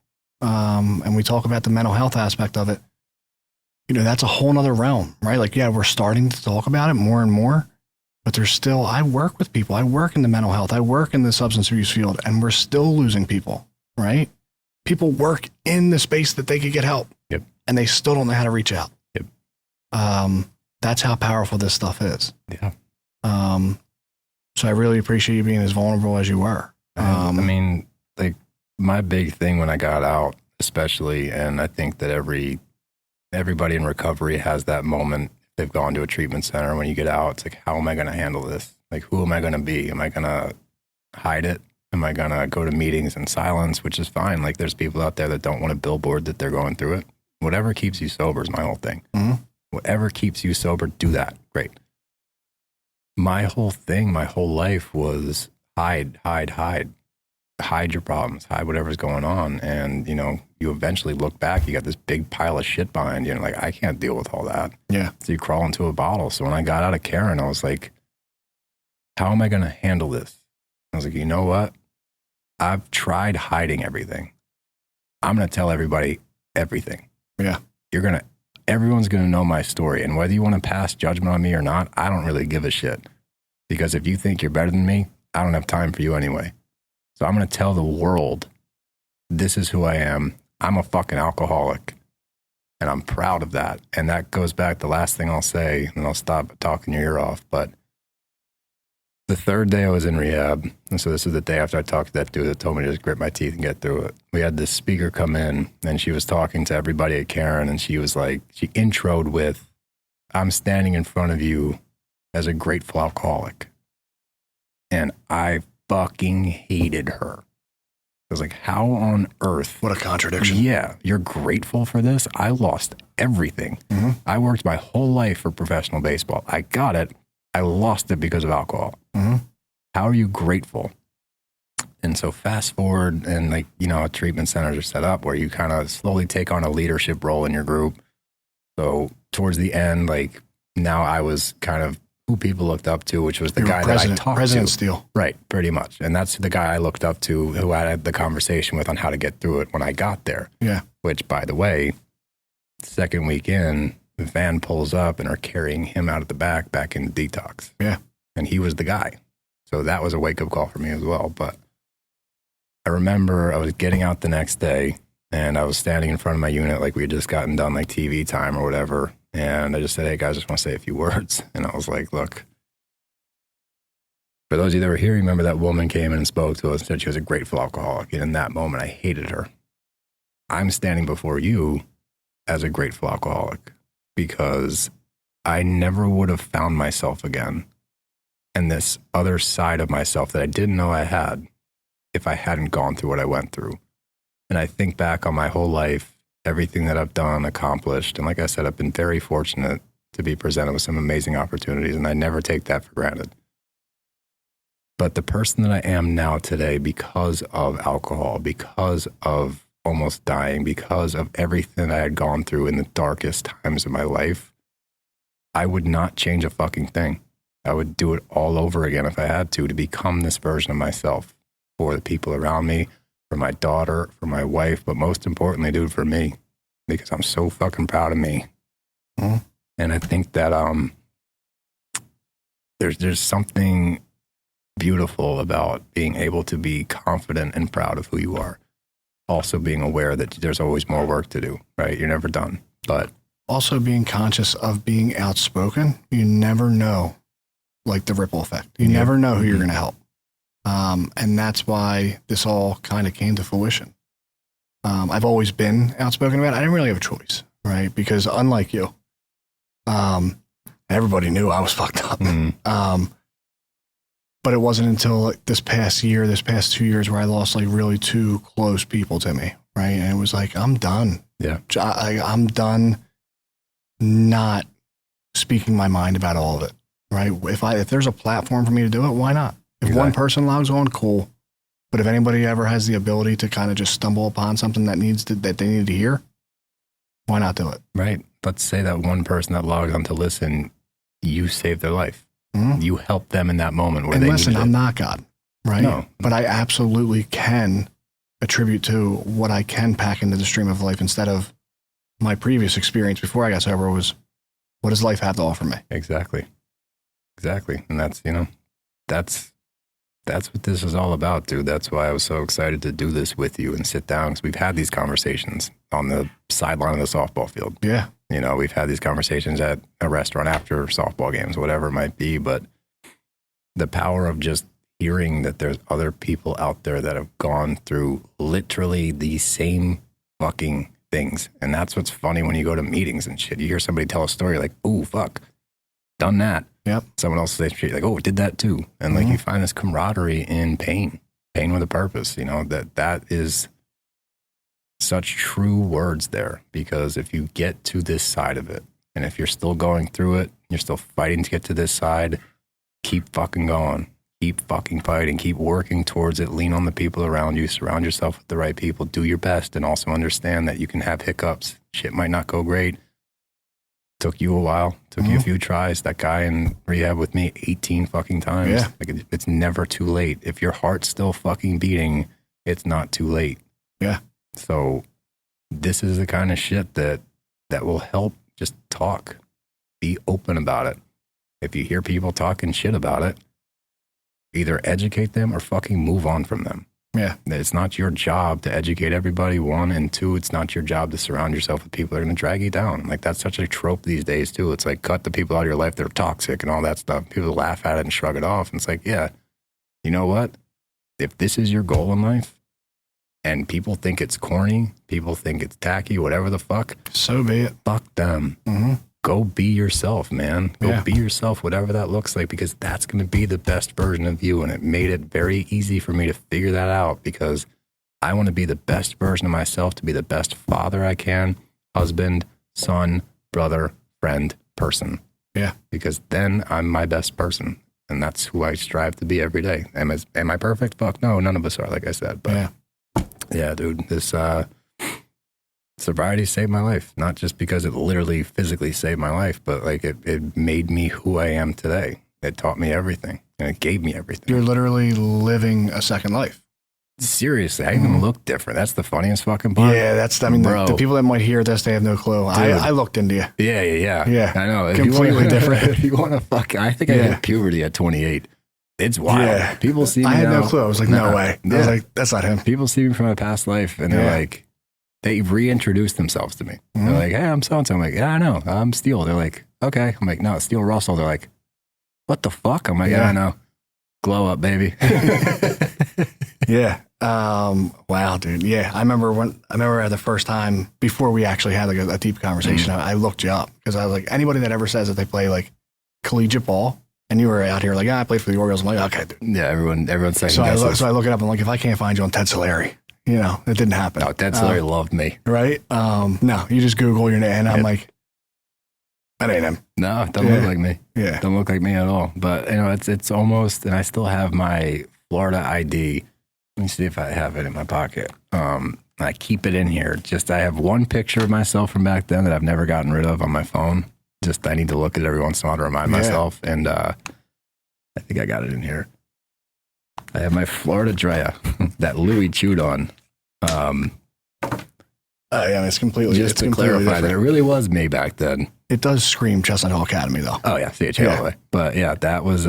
And we talk about the mental health aspect of it. That's a whole nother realm, right? Like, yeah, we're starting to talk about it more and more, but there's still, I work with people. I work in the mental health. I work in the substance abuse field, and we're still losing people, right? People work in the space that they could get help. Yep. And they still don't know how to reach out. Yep. That's how powerful this stuff is. Yeah. So I really appreciate you being as vulnerable as you were. I mean, like, my big thing when I got out, especially, and I think that everybody in recovery has that moment. They've gone to a treatment center. When you get out, it's like, how am I going to handle this? Like, who am I going to be? Am I going to hide it? Am I going to go to meetings in silence, which is fine. Like, there's people out there that don't want to billboard that they're going through it. Whatever keeps you sober is my whole thing. Mm-hmm. Whatever keeps you sober, do that. Great. My whole thing, my whole life was hide your problems, hide whatever's going on. And, you eventually look back, you got this big pile of shit behind you. And like, I can't deal with all that. Yeah. So you crawl into a bottle. So when I got out of Karen, I was like, how am I going to handle this? I was like, you know what? I've tried hiding everything. I'm going to tell everybody everything. Yeah. Everyone's going to know my story. And whether you want to pass judgment on me or not, I don't really give a shit. Because if you think you're better than me, I don't have time for you anyway. So I'm going to tell the world, this is who I am. I'm a fucking alcoholic. And I'm proud of that. And that goes back, the last thing I'll say, and I'll stop talking your ear off. But the third day I was in rehab, and so this is the day after I talked to that dude that told me to just grit my teeth and get through it. We had this speaker come in, and she was talking to everybody at Karen, and she was like, she introed with, I'm standing in front of you as a grateful alcoholic. And I fucking hated her. I was like, how on earth? What a contradiction. Yeah, you're grateful for this? I lost everything. Mm-hmm. I worked my whole life for professional baseball. I got it. I lost it because of alcohol. Mm-hmm. How are you grateful? And so fast forward, and like, treatment centers are set up where you kind of slowly take on a leadership role in your group. So towards the end, like, now I was kind of who people looked up to, which was the guy that I talked President to. Steele. Right, pretty much. And that's the guy I looked up to, who I had the conversation with on how to get through it when I got there. Yeah. Which, by the way, second week in, the van pulls up and are carrying him out of the back in detox. Yeah. And he was the guy. So that was a wake-up call for me as well. But I remember I was getting out the next day, and I was standing in front of my unit like we had just gotten done, like TV time or whatever. And I just said, hey, guys, I just want to say a few words. And I was like, look, for those of you that were here, remember that woman came in and spoke to us and said she was a grateful alcoholic. And in that moment, I hated her. I'm standing before you as a grateful alcoholic because I never would have found myself again and this other side of myself that I didn't know I had if I hadn't gone through what I went through. And I think back on my whole life, everything that I've done, accomplished. And like I said, I've been very fortunate to be presented with some amazing opportunities, and I never take that for granted. But the person that I am now today, because of alcohol, because of almost dying because of everything I had gone through in the darkest times of my life, I would not change a fucking thing. I would do it all over again if I had to become this version of myself for the people around me, for my daughter, for my wife, but most importantly, dude, for me, because I'm so fucking proud of me. Mhm. And I think that there's something beautiful about being able to be confident and proud of who you are. Also being aware that there's always more work to do, right? You're never done. But Also being conscious of being outspoken. You never know, like the ripple effect. You never know who you're going to help. And that's why this all kind of came to fruition. I've always been outspoken about it. I didn't really have a choice, right? Because unlike you, everybody knew I was fucked up. But it wasn't until like this past 2 years where I lost like really two close people to me, right? And it was like, I'm done. yeah, I'm done not speaking my mind about all of it, right? If there's a platform for me to do it, why not? If one person logs on, cool. But if anybody ever has the ability to kind of just stumble upon something that they need to hear, why not do it? right. Let's say that one person that logs on to listen, you saved their life. Mhm. You helped them in that moment where And they listen, needed I'm it. not God, right? No. But I absolutely can attribute to what I can pack into the stream of life instead of my previous experience before I got sober was, what does life have to offer me? Exactly. And that's, that's what this is all about, dude. That's why I was so excited to do this with you and sit down, because we've had these conversations on the sideline of the softball field. Yeah. We've had these conversations at a restaurant after softball games, whatever it might be. But the power of just hearing that there's other people out there that have gone through literally the same fucking things. And that's what's funny when you go to meetings and shit. You hear somebody tell a story like, oh, fuck, done that. Yep. Someone else says shit like, oh, did that too. And like you find this camaraderie in pain with a purpose, that is such true words there. Because if you get to this side of it, and if you're still going through it, you're still fighting to get to this side, keep fucking going. Keep fucking fighting. Keep working towards it. Lean on the people around you. Surround yourself with the right people. Do your best. And also understand that you can have hiccups. Shit might not go great. Took you a while. Took you a few tries. That guy in rehab with me 18 fucking times. Yeah. Like it's never too late. If your heart's still fucking beating, it's not too late. Yeah. So this is the kind of shit that will help. Just talk. Be open about it. If you hear people talking shit about it, either educate them or fucking move on from them. Yeah. It's not your job to educate everybody, one, and two, it's not your job to surround yourself with people that are going to drag you down. Like, that's such a trope these days, too. It's like, cut the people out of your life that are toxic and all that stuff. People laugh at it and shrug it off. And it's like, yeah, you know what? If this is your goal in life and people think it's corny, people think it's tacky, whatever the fuck, So be it. fuck them. Mm-hmm. Go be yourself, man. Go Yeah. be yourself, whatever that looks like, because that's going to be the best version of you. And it made it very easy for me to figure that out, because I want to be the best version of myself, to be the best father I can, husband, son, brother, friend, person. Yeah. Because then I'm my best person. And that's who I strive to be every day. Am I perfect? Fuck no, none of us are, like I said. But yeah, dude, this sobriety saved my life. Not just because it literally physically saved my life, but like it made me who I am today. It taught me everything, and it gave me everything. You're literally living a second life. Seriously, I even look different. That's the funniest fucking part. Yeah, the people that might hear this, they have no clue. I looked into you. Yeah. Yeah. I know. Completely different. If you want to I think I hit puberty at 28. It's wild. Yeah. People see me I had now. no clue. I was like, no way. I was like, that's not him. People see me from my past life, and they're like, they reintroduce themselves to me. They're like, hey, I'm so-and-so. I'm like, yeah, I know. I'm Steele. They're like, okay. I'm like, no, it's Steele Russell. They're like, what the fuck? I'm like, yeah, I know. Glow up, baby. Yeah. Wow, dude. Yeah. I remember the first time before we actually had like a deep conversation, I looked you up because I was like, anybody that ever says that they play like collegiate ball, and you were out here like, I played for the Orioles. I'm like, okay, dude. Yeah, everyone's saying So I look it up and like, if I can't find you on Ted Solari, it didn't happen. No, Ted Solari loved me. Right? No, you just Google your name and I'm like, that ain't him. No, it doesn't look like me. Yeah. Don't look like me at all. But it's almost, and I still have my Florida ID. Let me see if I have it in my pocket. I keep it in here. Just I have one picture of myself from back then that I've never gotten rid of on my phone. Just I need to look at it every once in a while to remind myself. And I think I got it in here. I have my Florida Drea that Louis chewed on. Yeah, it's completely just to clarify that it really was me back then. It does scream Chestnut Hill Academy, though. Oh yeah, CHA. But yeah, that was.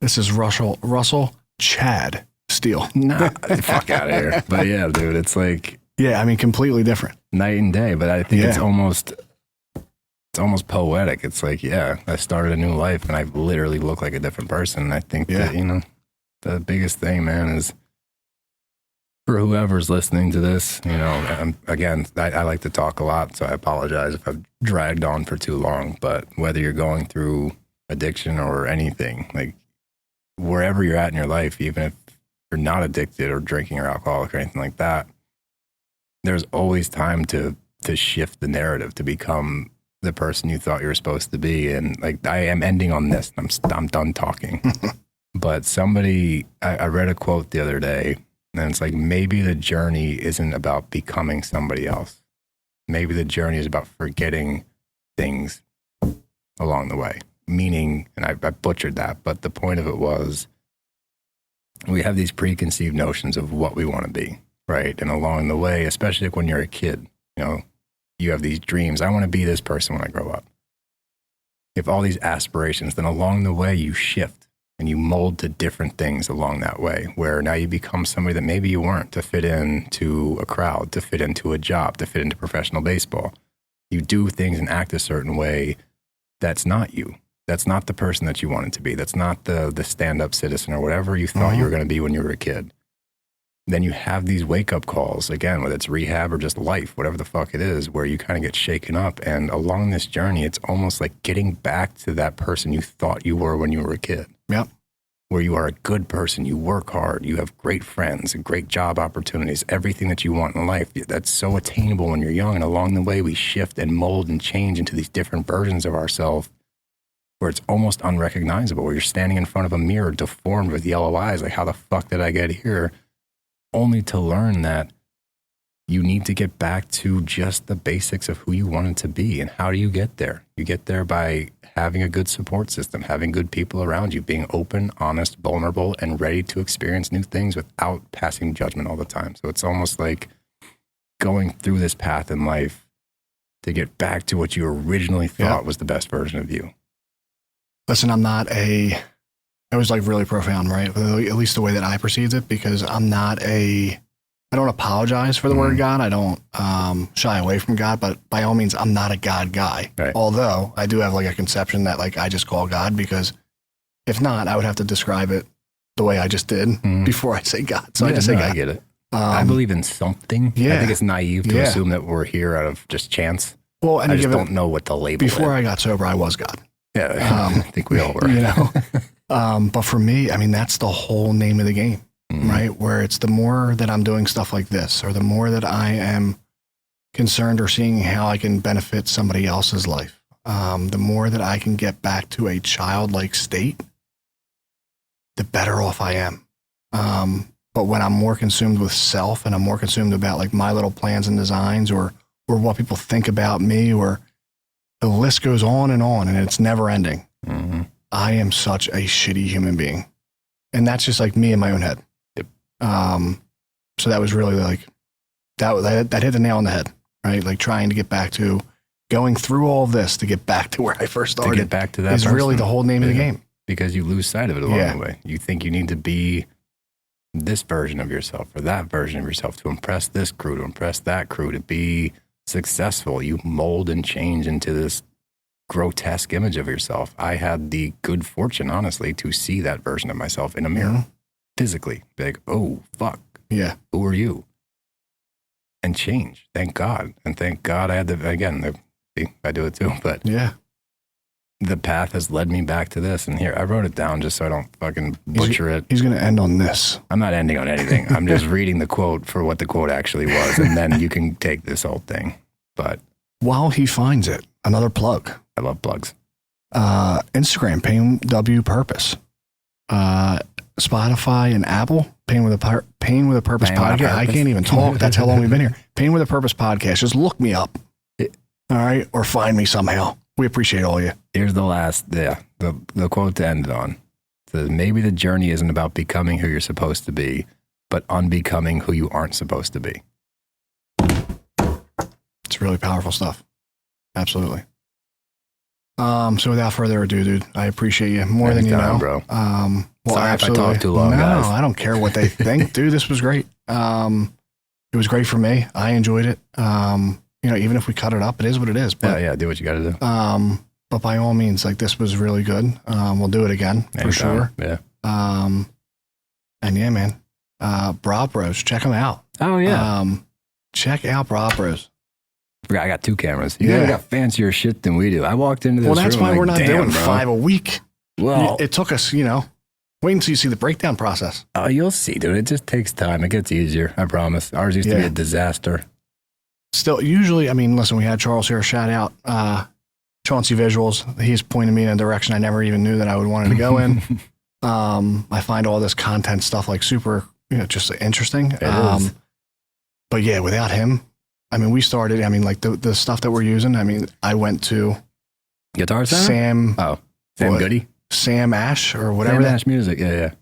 This is Russell Chad Steele. Nah, fuck out of here. But yeah, dude, it's like. Yeah, I mean, completely different. Night and day, but I think it's almost poetic. It's like, yeah, I started a new life and I literally look like a different person. I think that, you know, the biggest thing, man, is for whoever's listening to this, you know, again, I like to talk a lot, so I apologize if I've dragged on for too long, but whether you're going through addiction or anything, like wherever you're at in your life, even if you're not addicted or drinking or alcoholic or anything like that, there's always time to shift the narrative, to become the person you thought you were supposed to be. And like, I am ending on this. I'm done talking. But I read a quote the other day, and it's like, maybe the journey isn't about becoming somebody else. Maybe the journey is about forgetting things along the way. Meaning, and I butchered that, but the point of it was, we have these preconceived notions of what we want to be, right? And along the way, especially like when you're a kid, you know, you have these dreams. I want to be this person when I grow up. You have all these aspirations. Then along the way, you shift and you mold to different things along that way, where now you become somebody that maybe you weren't, to fit into a crowd, to fit into a job, to fit into professional baseball. You do things and act a certain way that's not you. That's not the person that you wanted to be. That's not the stand-up citizen or whatever you thought you were going to be when you were a kid. Then you have these wake-up calls, again, whether it's rehab or just life, whatever the fuck it is, where you kind of get shaken up. And along this journey, it's almost like getting back to that person you thought you were when you were a kid. Yep. Where you are a good person, you work hard, you have great friends, great job opportunities, everything that you want in life. That's so attainable when you're young. And along the way, we shift and mold and change into these different versions of ourselves, where it's almost unrecognizable, where you're standing in front of a mirror deformed with yellow eyes, like, how the fuck did I get here? Only to learn that you need to get back to just the basics of who you wanted to be. And how do you get there? You get there by having a good support system, having good people around you, being open, honest, vulnerable, and ready to experience new things without passing judgment all the time. So it's almost like going through this path in life to get back to what you originally thought was the best version of you. Listen, it was like really profound, right? At least the way that I perceived it, because I don't apologize for the word God. I don't shy away from God, but by all means, I'm not a God guy. Right. Although I do have like a conception that like I just call God, because if not, I would have to describe it the way I just did before I say God. So I just say God. I get it. I believe in something. Yeah. I think it's naive to assume that we're here out of just chance. Well, and I just don't know what to label before I got sober, I was God. Yeah, I think we all were. You know, but for me, I mean, that's the whole name of the game, right? Where it's the more that I'm doing stuff like this, or the more that I am concerned or seeing how I can benefit somebody else's life, the more that I can get back to a childlike state, the better off I am. But when I'm more consumed with self, and I'm more consumed about like my little plans and designs, or what people think about me, or the list goes on, and it's never ending. I am such a shitty human being. And that's just like me in my own head. Yep. So that was really like, that hit the nail on the head, right? Like trying to get back to going through all this to get back to where I first started. To get back to that is really the whole name of the game. Because you lose sight of it along the way. You think you need to be this version of yourself or that version of yourself to impress this crew, to impress that crew, to be successful. You mold and change into this grotesque image of yourself. I had the good fortune, honestly, to see that version of myself in a mirror, physically. Be like, oh, fuck. Yeah. Who are you? And change. Thank God. And thank God I had I do it too, but the path has led me back to this. And here, I wrote it down just so I don't fucking butcher it. He's going to end on this. I'm not ending on anything. I'm just reading the quote for what the quote actually was. And then you can take this whole thing. But while he finds it, another plug. I love plugs. Instagram, PayW Purpose. Spotify and Apple, Pain with a Purpose Pain with a podcast. I Purpose. can't even talk. That's how long we've been here. Pain with a Purpose podcast. Just look me up. All right. Or find me somehow. We appreciate all you. Here's the last, the quote to end it on. It says, maybe the journey isn't about becoming who you're supposed to be, but unbecoming who you aren't supposed to be. It's really powerful stuff. Absolutely. So without further ado, dude, I appreciate you more than you know, bro. Well, Sorry if I talked too long, no, guys. I don't care what they think, dude. This was great. It was great for me. I enjoyed it. Even if we cut it up, it is what it is. But Yeah, do what you got to do. but by all means, like, this was really good. We'll do it again for Anytime. sure. Yeah. And yeah, man, BravBros, check them out. Oh, yeah. Check out BravBros. Forgot I got 2 cameras. You Yeah. guys got fancier shit than we do. I walked into this Well, that's room why like, we're not damn, doing bro. 5 a week. Well, It took us, wait until you see the breakdown process. oh, you'll see, dude. It just takes time. It gets easier. I promise. Ours used to be Yeah. a disaster. Still, usually, I mean, listen, we had Charles here, shout out, Chauncey Visuals. He's pointed me in a direction I never even knew that I would want to go in. I find all this content stuff like super, just interesting. It is. But yeah, without him, I mean, we started, I mean, like the stuff that we're using, I mean, I went to Guitar Center? Sam Sam Goody? Sam Ash or whatever. Sam that, Ash Music. Yeah.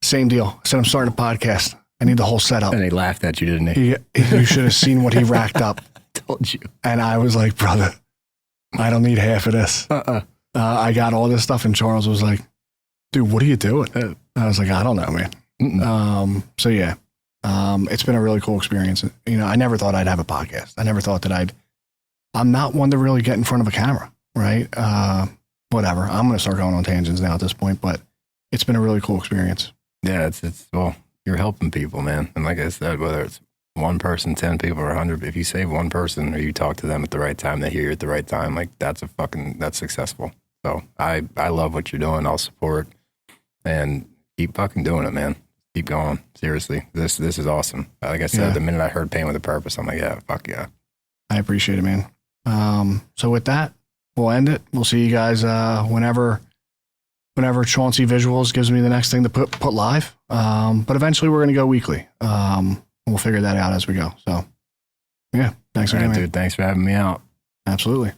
Same deal. I said, I'm starting a podcast. I need the whole setup. And he laughed at you, didn't he? You should have seen what he racked up. Told you. And I was like, brother, I don't need half of this. I got all this stuff. And Charles was like, dude, what are you doing? I was like, I don't know, man. So yeah, it's been a really cool experience. I never thought I'd have a podcast. I never thought that I'm not one to really get in front of a camera, right? Whatever. I'm going to start going on tangents now at this point, but it's been a really cool experience. Yeah, well, you're helping people, man. And like I said, whether it's 1 person, 10 people, or 100, if you save 1 person or you talk to them at the right time, they hear you at the right time, like that's successful. So I love what you're doing. I'll support and keep fucking doing it, man. Keep going. Seriously. This is awesome. Like I said, The minute I heard Pain with a Purpose, I'm like, yeah, fuck yeah. I appreciate it, man. So with that, we'll end it. We'll see you guys whenever Chauncey Visuals gives me the next thing to put live. But eventually we're going to go weekly. We'll figure that out as we go. So yeah, thanks All again, right, man. dude. Thanks for having me out. Absolutely.